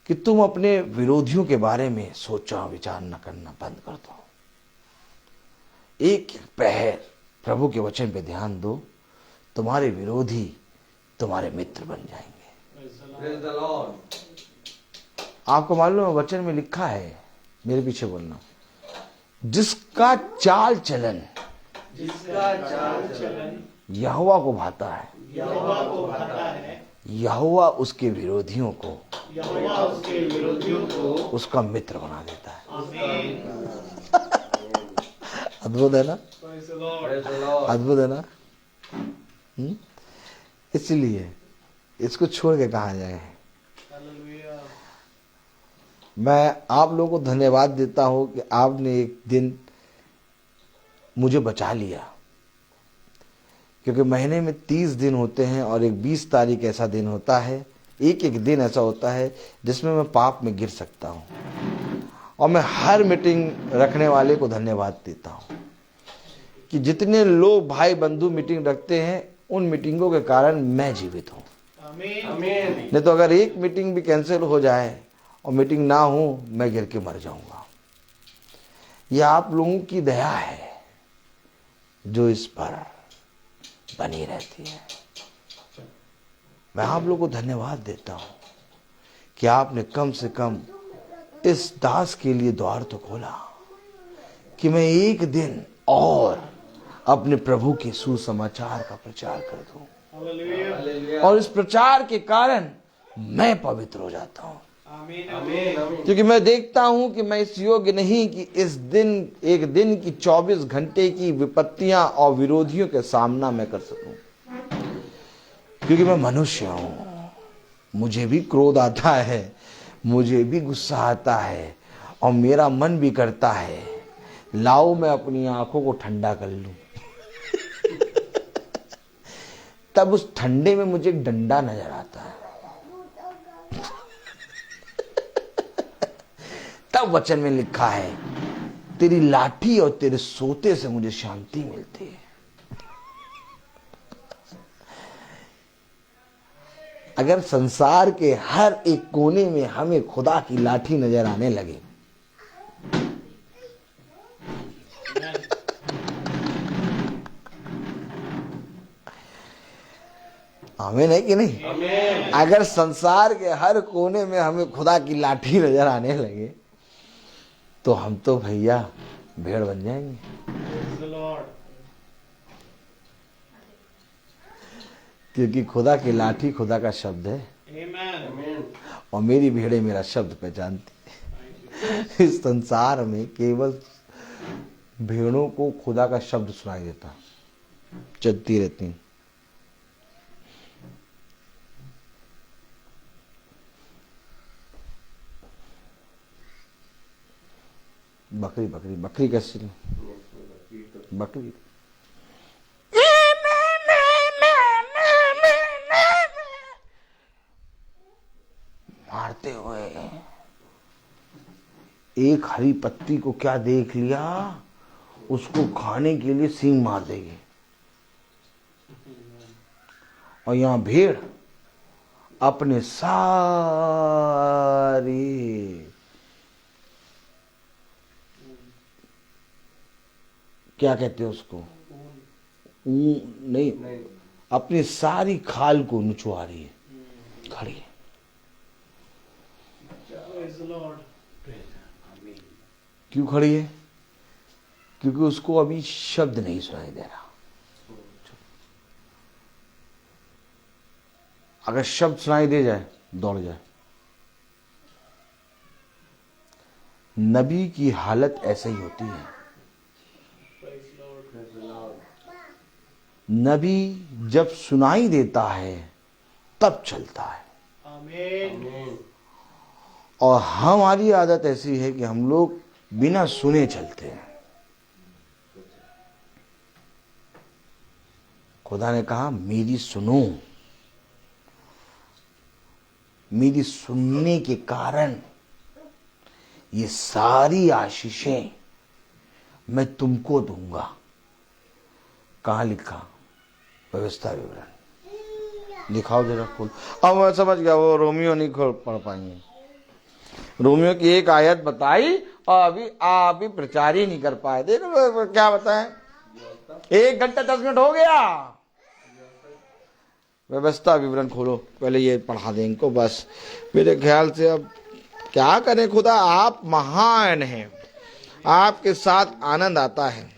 कि तुम अपने विरोधियों के बारे में सोचा विचार न करना बंद कर दो। एक पहर प्रभु के वचन पे ध्यान दो, तुम्हारे विरोधी तुम्हारे मित्र बन जाएंगे। Praise the Lord. आपको मालूम है वचन में लिखा है, मेरे पीछे बोलना, जिसका चाल चलन जिसका चाल चलन यहोवा को भाता है, यहोवा को भाता है, यहोवा उसके विरोधियों को, यहोवा उसके विरोधियों को उसका मित्र बना देता है। आमीन। अद्भुत है ना? Praise the Lord. अद्भुत है ना? इसलिए इसको छोड़ के कहा जाए। मैं आप लोगों को धन्यवाद देता हूं कि आपने एक दिन मुझे बचा लिया, क्योंकि महीने में 30 दिन होते हैं और एक 20 तारीख ऐसा दिन होता है, एक एक दिन ऐसा होता है जिसमें मैं पाप में गिर सकता हूं। और मैं हर मीटिंग रखने वाले को धन्यवाद देता हूं कि जितने लोग भाई बंधु मीटिंग रखते हैं, उन मीटिंगों के कारण मैं जीवित हूं। आमीन। नहीं तो अगर एक मीटिंग भी कैंसिल हो जाए और मीटिंग ना हो, मैं गिर के मर जाऊंगा। यह आप लोगों की दया है जो इस पर बनी रहती है। मैं आप लोगों को धन्यवाद देता हूं कि आपने कम से कम इस दास के लिए द्वार तो खोला कि मैं एक दिन और अपने प्रभु के सुसमाचार का प्रचार कर दूं, और इस प्रचार के कारण मैं पवित्र हो जाता हूं। आमीन। क्योंकि मैं देखता हूं कि मैं इस योग्य नहीं कि इस दिन, एक दिन की 24 घंटे की विपत्तियां और विरोधियों के सामना मैं कर सकूं, क्योंकि मैं मनुष्य हूं। मुझे भी क्रोध आता है, मुझे भी गुस्सा आता है, और मेरा मन भी करता है लाओ मैं अपनी आंखों को ठंडा कर लूं। तब उस ठंडे में मुझे एक डंडा नजर आता है। तब वचन में लिखा है, तेरी लाठी और तेरे सोते से मुझे शांति मिलती है। अगर संसार के हर एक कोने में हमें खुदा की लाठी नजर आने लगे, आमीन है कि नहीं? आमीन। अगर संसार के हर कोने में हमें खुदा की लाठी नजर आने लगे, तो हम तो भैया भेड़ बन जाएंगे। Praise the Lord. क्योंकि खुदा की लाठी खुदा का शब्द है, Amen. और मेरी भेड़ें मेरा शब्द पहचानती है। इस संसार में केवल भेड़ों को खुदा का शब्द सुनाई देता, चलती रहती। बकरी बकरी बकरी कैसी? बकरी मारते हुए एक हरी पत्ती को क्या देख लिया, उसको खाने के लिए सींग मार देगी। और यहां भेड़ अपने सारी, क्या कहते हैं उसको, नहीं, अपनी सारी खाल को नुचवा रही है, खड़ी है। Praise the Lord. क्यों खड़ी है? क्योंकि उसको अभी शब्द नहीं सुनाई दे रहा। अगर शब्द सुनाई दे जाए, दौड़ जाए। नबी की हालत ऐसे ही होती है। नबी जब सुनाई देता है तब चलता है। आमीन। और हमारी आदत ऐसी है कि हम लोग बिना सुने चलते हैं। खुदा ने कहा मेरी सुनो। मेरी सुनने के कारण ये सारी आशीषें मैं तुमको दूंगा। कहाँ लिखा? व्यवस्था विवरण दिखाओ जरा खोल। अब मैं समझ गया वो रोमियो नहीं खोल पढ़ पाएंगे। रोमियो की एक आयत बताई और अभी प्रचार ही नहीं कर पाए। देखो क्या बताएं, 1 घंटा 10 मिनट हो गया। व्यवस्था विवरण खोलो, पहले ये पढ़ा दें इनको बस। मेरे ख्याल से अब क्या करें, खुदा आप महान हैं, आपके साथ आनंद आता है।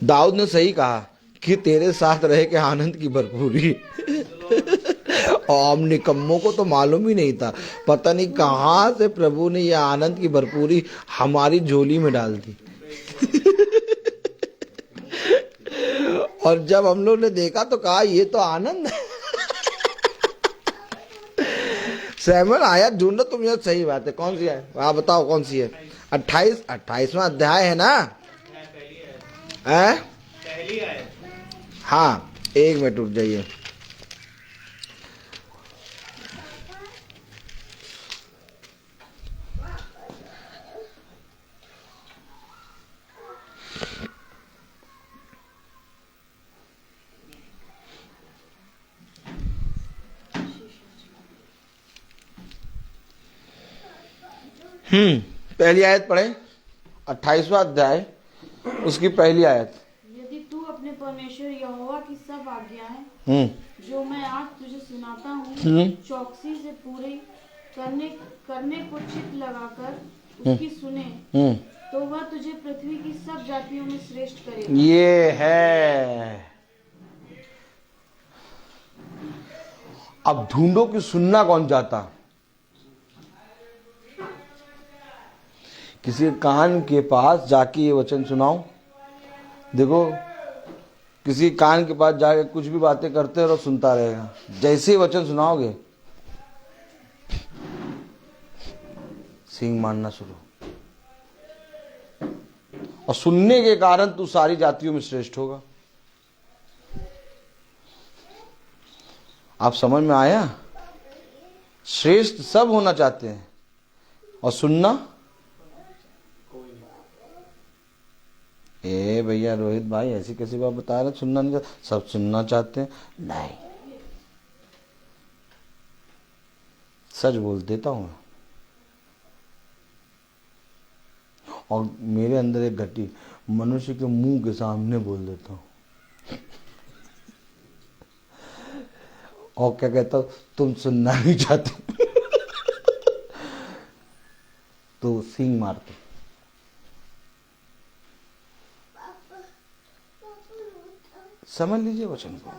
दाऊद ने सही कहा कि तेरे साथ रह के आनंद की भरपूरी। और हम निकम्मों को तो मालूम ही नहीं था, पता नहीं कहां से प्रभु ने ये आनंद की भरपूरी हमारी झोली में डाल दी। और जब हम लोग ने देखा तो कहा ये तो आनंद है। सैमुअल आयत ढूंढो तुम, ये सही बात है। कौन सी है आप बताओ, कौन सी है? 28वां अध्याय है ना? हाँ, 1 मिनट रुक जाइए। पहली आयत पढ़े, 28वां अध्याय उसकी पहली आयत। यदि तू अपने परमेश्वर यहोवा की सब आज्ञाएं जो मैं आज तुझे सुनाता हूँ चौकसी से पूरे करने को चित्त लगाकर उसकी सुने तो वह तुझे पृथ्वी की सब जातियों में श्रेष्ठ करेगा। ये है। अब ढूंढो कि सुनना कौन चाहता। किसी कान के पास जाके ये वचन सुनाओ। देखो, किसी कान के पास जाके कुछ भी बातें करते रहो, सुनता रहेगा। जैसे ही वचन सुनाओगे सींग मारना शुरू। और सुनने के कारण तू सारी जातियों में श्रेष्ठ होगा। आप समझ में आया? श्रेष्ठ सब होना चाहते हैं और सुनना। ए भैया रोहित भाई ऐसी कैसी बात बता रहे, सुनना नहीं चाहते? सब सुनना चाहते हैं। नहीं, सच बोल देता हूं। और मेरे अंदर एक घटी मनुष्य के मुंह के सामने बोल देता हूं। और क्या कहता हूं? तुम सुनना नहीं चाहते। तो सींग मारते। समझ लीजिए वचन को।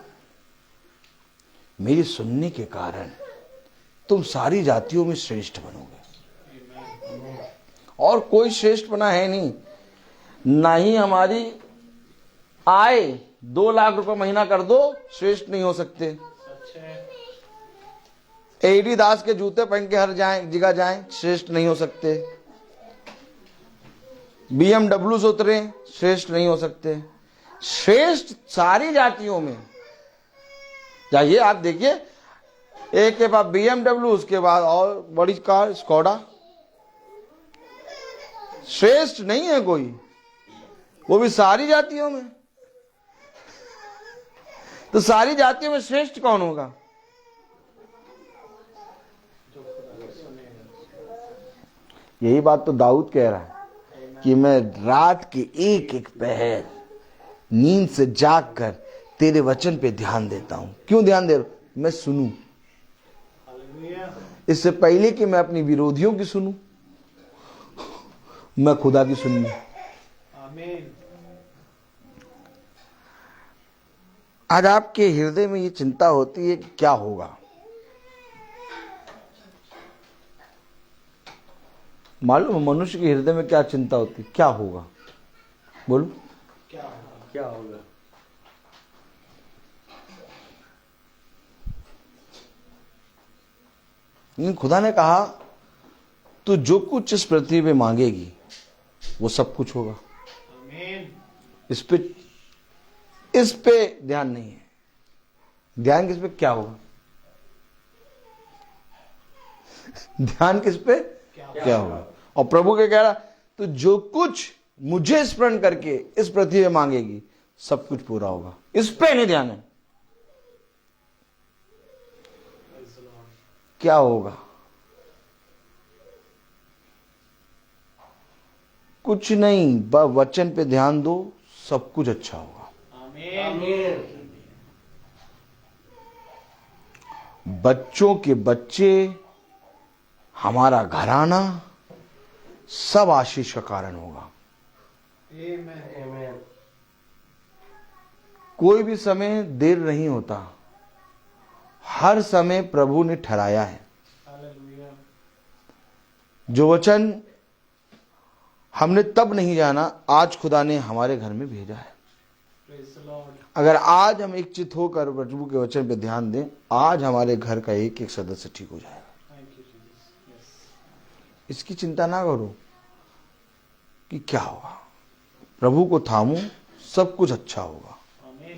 मेरी सुनने के कारण तुम सारी जातियों में श्रेष्ठ बनोगे। और कोई श्रेष्ठ बना है नहीं। ना ही हमारी आय 2 लाख रुपए महीना कर दो, श्रेष्ठ नहीं हो सकते। एडी दास के जूते पहन के हर जगह जाएं, श्रेष्ठ नहीं हो सकते। BMW से उतरे, श्रेष्ठ नहीं हो सकते। श्रेष्ठ सारी जातियों में। जाइए आप देखिए, एक के बाद BMW, उसके बाद और बड़ी कार स्कोडा। श्रेष्ठ नहीं है कोई, वो भी सारी जातियों में। तो सारी जातियों में श्रेष्ठ कौन होगा? यही बात तो दाऊद कह रहा है कि मैं रात के एक पहर नींद से जागकर तेरे वचन पे ध्यान देता हूं। क्यों ध्यान दे रहा हूं? मैं सुनूं। इससे पहले कि मैं अपनी विरोधियों की सुनूं, मैं खुदा की सुनूं। आमीन। आज आपके हृदय में ये चिंता होती है कि क्या होगा। मालूम मनुष्य के हृदय में क्या चिंता होती है? क्या होगा? बोलो क्या होगा? लेकिन खुदा ने कहा तू जो कुछ इस पृथ्वी पे मांगेगी वो सब कुछ होगा। इस पे ध्यान नहीं है। ध्यान किस पे? क्या होगा? ध्यान किस पे? क्या होगा? और प्रभु के कह रहा तो जो कुछ मुझे स्मरण करके इस पृथ्वी में मांगेगी सब कुछ पूरा होगा। इस पे नहीं ध्यान है। क्या होगा? कुछ नहीं, बस वचन पे ध्यान दो, सब कुछ अच्छा होगा। आमीन। बच्चों के बच्चे, हमारा घराना सब आशीष का कारण होगा। आमीन। कोई भी समय देर नहीं होता, हर समय प्रभु ने ठहराया है। जो वचन हमने तब नहीं जाना, आज खुदा ने हमारे घर में भेजा है। अगर आज हम एक चित होकर प्रभु के वचन पे ध्यान दें, आज हमारे घर का एक एक सदस्य ठीक हो जाएगा। इसकी चिंता ना करो कि क्या होगा। प्रभु को थामो, सब कुछ अच्छा होगा।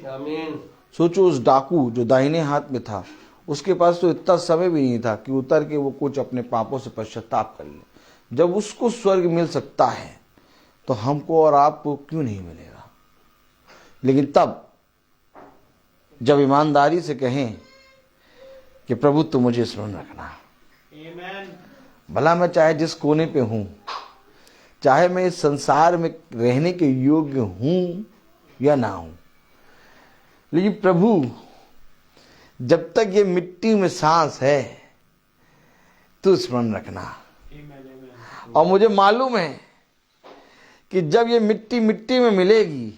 आमीन। सोचो उस डाकू जो दाहिने हाथ में था, उसके पास तो इतना समय भी नहीं था कि उतर के वो कुछ अपने पापों से पश्चाताप कर ले। जब उसको स्वर्ग मिल सकता है तो हमको और आपको क्यों नहीं मिलेगा? लेकिन तब जब ईमानदारी से कहें कि प्रभु तू मुझे स्मरण रखना। भला मैं चाहे जिस कोने पे हूं, चाहे मैं इस संसार में रहने के योग्य हूं या ना हूं, लेकिन प्रभु जब तक ये मिट्टी में सांस है तू स्मरण रखना। और मुझे मालूम है कि जब ये मिट्टी मिट्टी में मिलेगी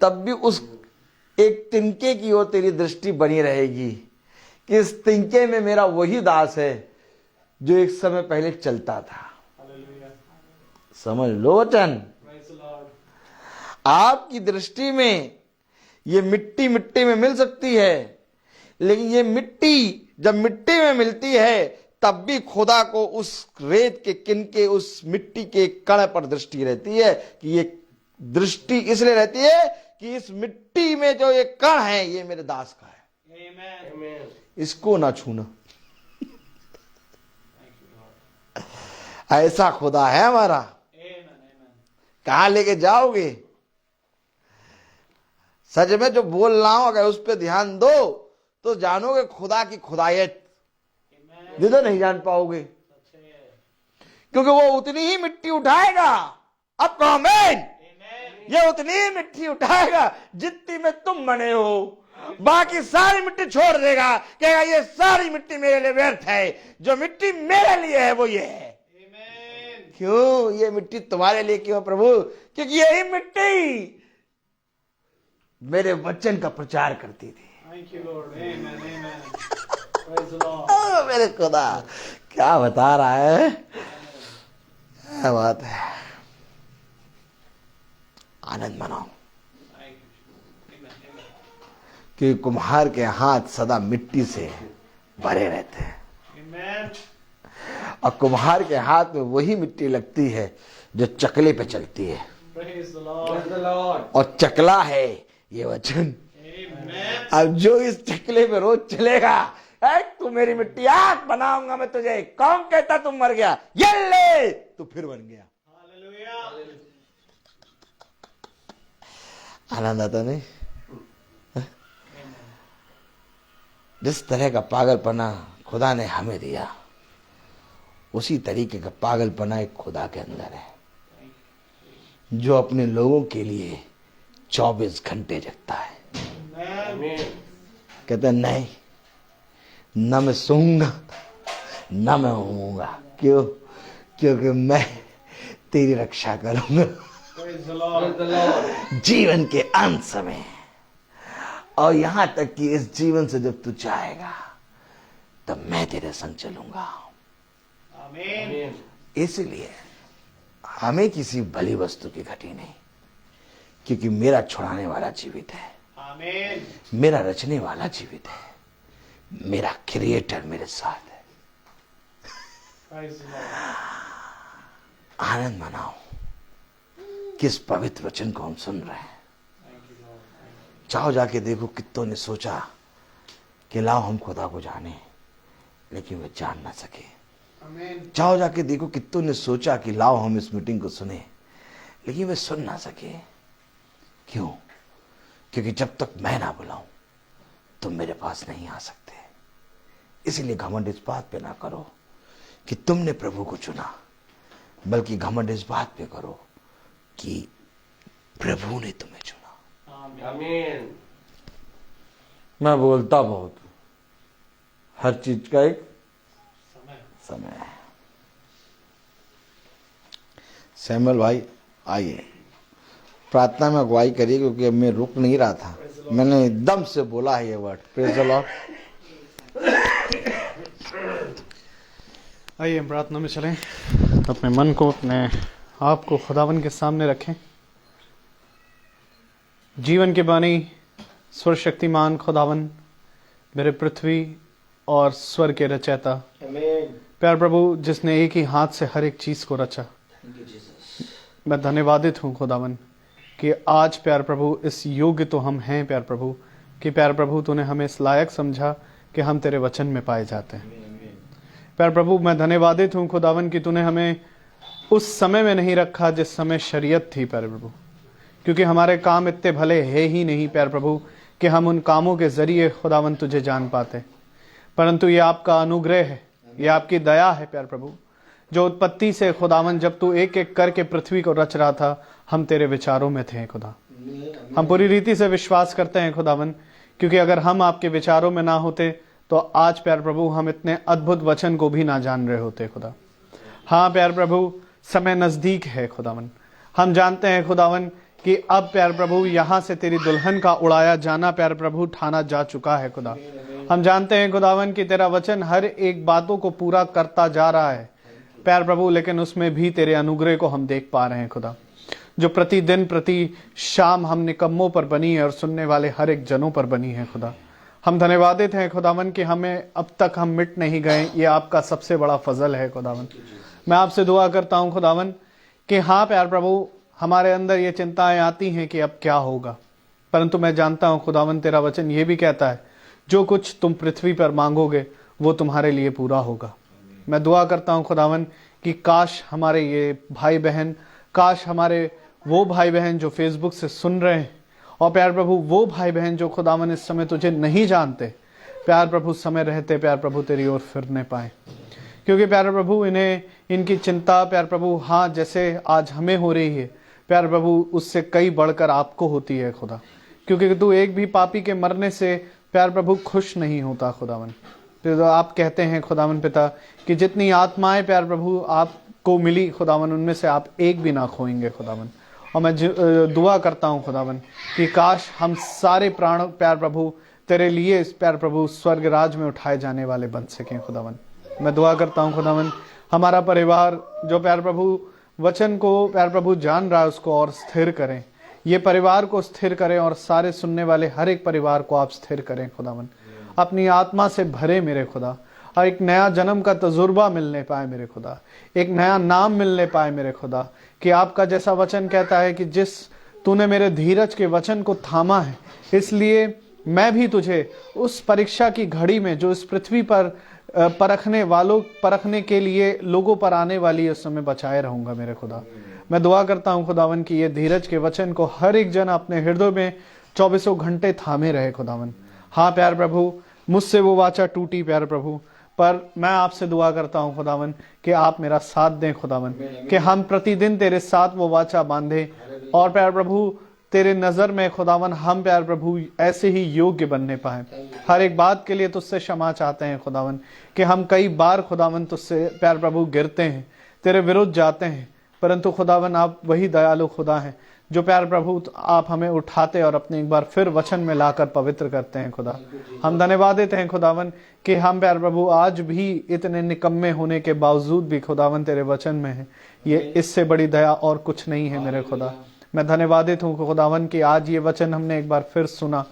तब भी उस एक तिनके की ओर तेरी दृष्टि बनी रहेगी कि इस तिनके में मेरा वही दास है जो एक समय पहले चलता था। समझ लो वचन। आपकी दृष्टि में ये मिट्टी मिट्टी में मिल सकती है, लेकिन ये मिट्टी जब मिट्टी में मिलती है तब भी खुदा को उस रेत के किनके, उस मिट्टी के कण पर दृष्टि रहती है। कि ये दृष्टि इसलिए रहती है कि इस मिट्टी में जो ये कण है ये मेरे दास का है। आमीन। इसको ना छूना। ऐसा खुदा है हमारा। कहां लेके जाओगे? सच में जो बोल रहा हूं, अगर उस पर ध्यान दो तो जानोगे खुदा की खुदायत, जिधर नहीं जान पाओगे। क्योंकि वो उतनी ही मिट्टी उठाएगा। अब कहो आमीन। ये उतनी ही मिट्टी उठाएगा जितनी में तुम बने हो। बाकी सारी मिट्टी छोड़ देगा, कहेगा ये सारी मिट्टी मेरे लिए व्यर्थ है। जो मिट्टी मेरे लिए है वो ये है। क्यों? ये मिट्टी तुम्हारे लिए क्यों प्रभु? क्योंकि यही मिट्टी मेरे वचन का प्रचार करती थी। मेरे खुदा क्या बता रहा है? क्या बात है। आनंद मनाओ कि कुम्हार के हाथ सदा मिट्टी से भरे रहते हैं और कुम्हार के हाथ में वही मिट्टी लगती है जो चकले पे चलती है। और चकला है ये वचन। अब जो इस चकले पे रोज चलेगा, तू मेरी मिट्टी आग बनाऊंगा मैं तुझे। कौन कहता तुम मर गया? ये ले, तू फिर बन गया। आनंद आता नहीं? जिस तरह का पागलपना खुदा ने हमें दिया, उसी तरीके का पागलपना एक खुदा के अंदर है, जो अपने लोगों के लिए 24 घंटे जगता है। कहते नहीं, न मैं सोऊंगा न मैं ऊँगूंगा। क्यों? क्योंकि मैं तेरी रक्षा करूंगा जीवन के अंत समय। और यहां तक कि इस जीवन से जब तू जाएगा तब मैं तेरे संग चलूंगा। आमीन। इसलिए हमें किसी भली वस्तु की घटी नहीं, क्योंकि मेरा छुड़ाने वाला जीवित है। आमीन। मेरा रचने वाला जीवित है। मेरा क्रिएटर मेरे साथ है। आनंद मनाओ कि इस पवित्र वचन को हम सुन रहे हैं। जाओ जाके देखो कितनों ने सोचा कि लाओ हम खुदा को जाने, लेकिन वे जान ना सके। जाओ जाके देखो कितनों ने सोचा कि लाओ हम इस मीटिंग को सुने, लेकिन वे सुन ना सके। क्यों? क्योंकि जब तक मैं ना बुलाऊं तुम मेरे पास नहीं आ सकते। इसलिए घमंड इस बात पे ना करो कि तुमने प्रभु को चुना, बल्कि घमंड इस बात पे करो कि प्रभु ने तुम्हें चुना। आमीन। मैं बोलता बहुत हूं, हर चीज का एक समय है। सैमुअल भाई आइए, प्रार्थना में अगुवाई करिए, क्योंकि मैं रुक नहीं रहा था, मैंने एकदम से बोला है ये वर्ड। Praise the Lord. आइए हम प्रार्थना में चलें। अपने मन को, अपने आप को खुदावन के सामने रखें। जीवन के बानी सर्वशक्तिमान खुदावन, मेरे पृथ्वी और स्वर्ग के रचयिता, प्यार प्रभु, जिसने एक ही हाथ से हर एक चीज को रचा, मैं धन्यवादित हूँ खुदावन कि आज प्यार प्रभु इस योग्य तो हम हैं प्यार प्रभु, कि प्यार प्रभु तूने हमें इस लायक समझा कि हम तेरे वचन में पाए जाते हैं। प्यार प्रभु, मैं धन्यवादित हूँ खुदावन कि तूने हमें उस समय में नहीं रखा जिस समय शरीयत थी प्यार प्रभु, क्योंकि हमारे काम इतने भले है ही नहीं प्यार प्रभु कि हम उन कामों के जरिए खुदावन तुझे जान पाते, परंतु ये आपका अनुग्रह है, ये आपकी दया है प्यार प्रभु, जो उत्पत्ति से खुदावन जब तू एक एक करके पृथ्वी को रच रहा था, हम तेरे विचारों में थे खुदा। हम पूरी रीति से विश्वास करते हैं खुदावन, क्योंकि अगर हम आपके विचारों में ना होते तो आज प्यार प्रभु हम इतने अद्भुत वचन को भी ना जान रहे होते खुदा। हाँ प्यार प्रभु, समय नजदीक है खुदावन। हम जानते हैं खुदावन कि अब प्यार प्रभु यहाँ से तेरी दुल्हन का उड़ाया जाना प्यार प्रभु ठाना जा चुका है खुदा। हम जानते हैं खुदावन कि तेरा वचन हर एक बातों को पूरा करता जा रहा है प्यार प्रभु, लेकिन उसमें भी तेरे अनुग्रह को हम देख पा रहे हैं खुदा, जो प्रतिदिन प्रति शाम हम निकम्मों पर बनी है और सुनने वाले हर एक जनों पर बनी है खुदा। हम धन्यवादित हैं खुदावन कि हमें अब तक हम मिट नहीं गए, ये आपका सबसे बड़ा फजल है खुदावन। मैं आपसे दुआ करता हूं खुदावन कि हाँ प्यार प्रभु, हमारे अंदर ये चिंताएं आती हैं कि अब क्या होगा, परंतु मैं जानता हूं खुदावन तेरा वचन ये भी कहता है जो कुछ तुम पृथ्वी पर मांगोगे वो तुम्हारे लिए पूरा होगा। मैं दुआ करता हूं खुदावन कि काश हमारे ये भाई बहन, काश हमारे वो भाई बहन जो फेसबुक से सुन रहे हैं, और प्यार प्रभु वो भाई बहन जो खुदावन इस समय तुझे नहीं जानते, प्यार प्रभु समय रहते प्यार प्रभु तेरी ओर फिरने पाए, क्योंकि प्यार प्रभु इन्हें इनकी चिंता प्यार प्रभु हाँ जैसे आज हमें हो रही है प्यार प्रभु, उससे कई बढ़कर आपको होती है खुदा, क्योंकि तू एक भी पापी के मरने से प्यार प्रभु खुश नहीं होता खुदावन। तो आप कहते हैं खुदावन पिता कि जितनी आत्माएं प्यार प्रभु आपको मिली खुदावन, उनमें से आप एक भी ना खोएंगे खुदावन। और मैं दुआ करता हूं खुदावन कि काश हम सारे प्राण प्यार प्रभु तेरे लिए इस प्यार प्रभु स्वर्ग राज में उठाए जाने वाले बन सकें खुदावन। मैं दुआ करता हूं खुदावन हमारा परिवार जो प्यार प्रभु वचन को प्यार प्रभु जान रहा है उसको और स्थिर करें, ये परिवार को स्थिर करें और सारे सुनने वाले हर एक परिवार को आप स्थिर करें खुदावन। अपनी आत्मा से भरे मेरे खुदा, और एक नया जन्म का तजुर्बा मिलने पाए मेरे खुदा, एक नया नाम मिलने पाए मेरे खुदा, कि आपका जैसा वचन कहता है कि जिस तूने मेरे धीरज के वचन को थामा है, इसलिए मैं भी तुझे उस परीक्षा की घड़ी में जो इस पृथ्वी पर परखने के लिए लोगों पर आने वाली है उस समय बचाए रहूंगा मेरे खुदा। मैं दुआ करता हूं खुदावन कि ये धीरज के वचन को हर एक जन अपने हृदय में 24 घंटे थामे रहे खुदावन। हाँ प्यार प्रभु, मुझसे वो वाचा टूटी प्यार प्रभु, पर मैं आपसे दुआ करता हूं खुदावन कि आप मेरा साथ दें खुदावन, कि हम प्रतिदिन तेरे साथ वो वाचा बांधे और प्यार प्रभु तेरे नजर में खुदावन हम प्यार प्रभु ऐसे ही योग्य बनने पाए। हर एक बात के लिए तुझसे क्षमा चाहते हैं खुदावन, कि हम कई बार खुदावन तुझसे प्यार प्रभु गिरते हैं, तेरे विरुद्ध जाते हैं, परंतु खुदावन आप वही दयालु खुदा हैं जो प्यार प्रभु आप हमें उठाते और अपने एक बार फिर वचन में लाकर पवित्र करते हैं खुदा। हम धन्यवादित हैं खुदावन कि हम प्यार प्रभु आज भी इतने निकम्मे होने के बावजूद भी खुदावन तेरे वचन में है, ये इससे बड़ी दया और कुछ नहीं है मेरे खुदा। मैं धन्यवादित हूँ खुदावन कि आज ये वचन हमने एक बार फिर सुना,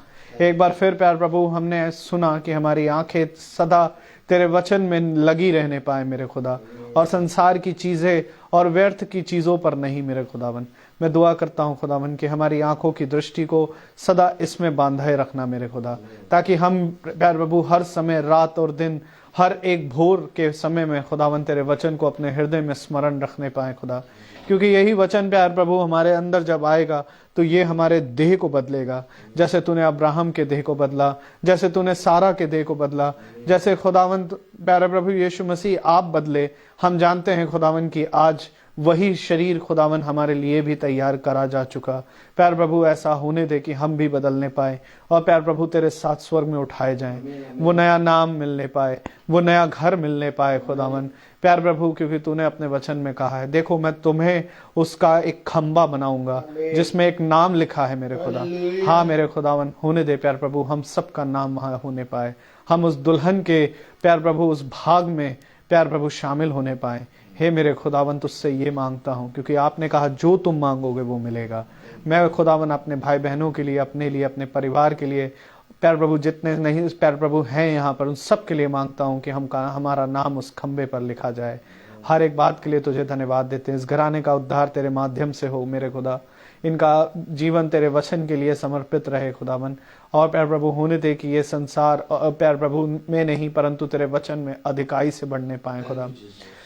एक बार फिर प्यार प्रभु हमने सुना कि हमारी आंखें सदा तेरे वचन में लगी रहने पाए मेरे खुदा, और संसार की चीजें और व्यर्थ की चीजों पर नहीं मेरे खुदावन। मैं दुआ करता हूँ खुदावन कि हमारी आंखों की दृष्टि को सदा इसमें बांधे रखना मेरे खुदा, ताकि हम प्यार प्रभु हर समय, रात और दिन, हर एक भोर के समय में खुदावन तेरे वचन को अपने हृदय में स्मरण रखने पाए खुदा, क्योंकि यही वचन प्यार प्रभु हमारे अंदर जब आएगा तो ये हमारे देह को बदलेगा, जैसे तूने अब्राहम के देह को बदला, जैसे तूने सारा के देह को बदला, जैसे खुदावंत प्यारे प्रभु यीशु मसीह आप बदले। हम जानते हैं खुदावन कि आज वही शरीर खुदावन हमारे लिए भी तैयार करा जा चुका। प्यार प्रभु ऐसा होने दे कि हम भी बदलने पाए और प्यार प्रभु तेरे साथ स्वर्ग में उठाए जाएं, वो नया नाम मिलने पाए, वो नया घर मिलने पाए खुदावन प्यार प्रभु, क्योंकि तूने अपने वचन में कहा है, देखो मैं तुम्हें उसका एक खंबा बनाऊंगा जिसमें एक नाम लिखा है मेरे खुदा। हाँ मेरे खुदावन, होने दे प्यार प्रभु हम सबका नाम वहां होने पाए, हम उस दुल्हन के प्यार प्रभु उस भाग में प्यार प्रभु शामिल होने पाए। हे मेरे खुदावन, तुझसे ये मांगता हूँ क्योंकि आपने कहा जो तुम मांगोगे वो मिलेगा। मैं खुदावन अपने भाई बहनों के लिए, अपने लिए, अपने परिवार के लिए प्यार प्रभु जितने नहीं प्यार प्रभु हैं यहाँ पर, उन सब के लिए मांगता हूँ कि हमारा नाम उस खंबे पर लिखा जाए। हर एक बात के लिए तुझे धन्यवाद देते हैं। इस घराने का उद्धार तेरे माध्यम से हो मेरे खुदा, इनका जीवन तेरे वचन के लिए समर्पित रहे खुदावन, और प्यार प्रभु होने दे कि ये संसार प्यार प्रभु में नहीं परंतु तेरे वचन में अधिकाई से बढ़ने पाए खुदा।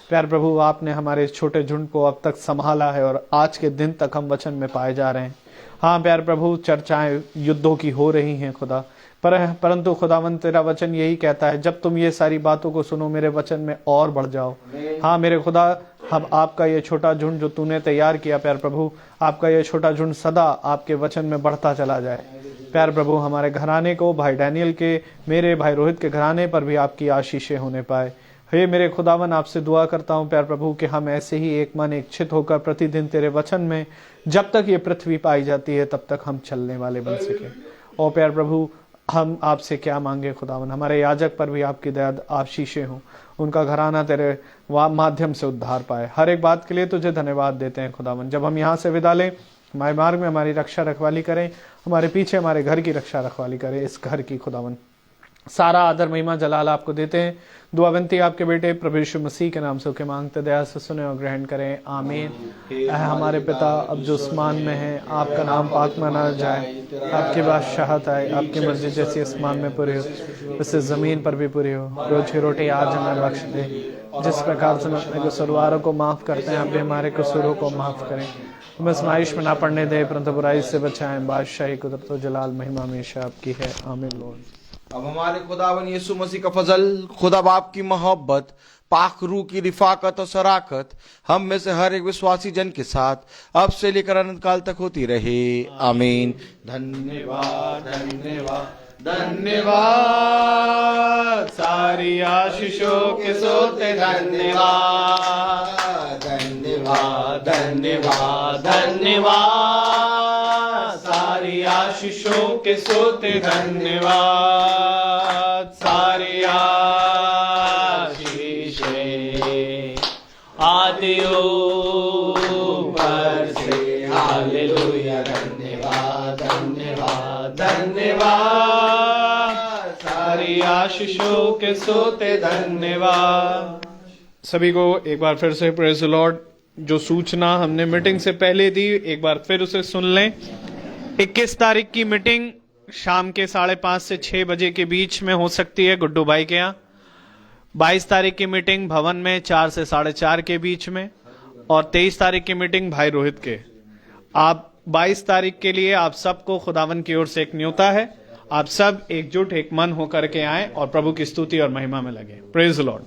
प्यार प्रभु आपने हमारे छोटे झुंड को अब तक संभाला है और आज के दिन तक हम वचन में पाए जा रहे हैं। हाँ प्यार प्रभु, चर्चाएं युद्धों की हो रही हैं खुदा, परंतु खुदावन तेरा वचन यही कहता है, जब तुम ये सारी बातों को सुनो मेरे वचन में और बढ़ जाओ। हाँ मेरे खुदा, हम आपका ये छोटा झुंड जो तूने तैयार किया प्यार प्रभु, आपका ये छोटा झुंड सदा आपके वचन में बढ़ता चला जाए। प्यार प्रभु हमारे घराने को, भाई डैनियल के, मेरे भाई रोहित के घराने पर भी आपकी आशीषें होने पाए। हे मेरे खुदावन, आपसे दुआ करता हूँ प्यार प्रभु कि हम ऐसे ही एक मन एक चित होकर प्रतिदिन तेरे वचन में जब तक ये पृथ्वी पाई जाती है तब तक हम चलने वाले बन सके। और प्यार प्रभु हम आपसे क्या मांगे खुदावन, हमारे याजक पर भी आपकी दया आशीषें हों, उनका घराना तेरे माध्यम से उद्धार पाए। हर एक बात के लिए तुझे धन्यवाद देते हैं खुदावन। जब हम यहाँ से विदा लें, हमारे मार्ग में हमारी रक्षा रखवाली करें, हमारे पीछे हमारे घर की रक्षा रखवाली करें, इस घर की खुदावन। सारा आदर महिमा जलाल आपको देते हैं। दुआ विनती आपके बेटे प्रभु यीशु मसीह के नाम से होके मांगते, दया से सुने और ग्रहण करें, आमीन। हमारे पिता अब जो आसमान में है, आपका नाम पाक माना जाए, आपकी बादशाहत आए, आपकी मर्जी जैसी आसमान में पूरी हो वैसे जमीन पर भी पूरी हो। रोज की रोटी आज हमें बख्श दे, जिस प्रकार से हम अपने कसूरवारों को माफ करते हैं, आप भी हमारे कसूरों को माफ करें। हमें आजमाइश में ना पड़ने दे, परंतु बुराई से बचाएं। बादशाही कुदरत व जलाल महिमा हमेशा आपकी है, आमीन। लॉर्ड अब हमारे खुदावन यीशु मसीह का फजल, खुदा बाप की मोहब्बत, पाक रूह की रिफाकत और शराकत हम में से हर एक विश्वासी जन के साथ अब से लेकर अनंत काल तक होती रहे, आमीन। धन्यवाद धन्यवाद धन्यवाद, सारी आशीषों के सोते धन्यवाद धन्यवाद धन्यवाद धन्यवाद, सारी आशीषों के सोते धन्यवाद। सारी आशीषें आदियों पर से, हालेलुया। धन्यवाद धन्यवाद धन्यवाद, सारी आशीषों के सोते धन्यवाद। सभी को एक बार फिर से प्रेज द लॉर्ड। जो सूचना हमने मीटिंग से पहले दी, एक बार फिर उसे सुन लें। 21 तारीख की मीटिंग शाम के 5:30 से 6 बजे के बीच में हो सकती है गुड्डू भाई के यहाँ। 22 तारीख की मीटिंग भवन में 4 से 4:30 के बीच में, और 23 तारीख की मीटिंग भाई रोहित के। आप 22 तारीख के लिए आप सबको खुदावन की ओर से एक न्योता है, आप सब एकजुट एक मन होकर के आए और प्रभु की स्तुति और महिमा में लगे। Praise the Lord.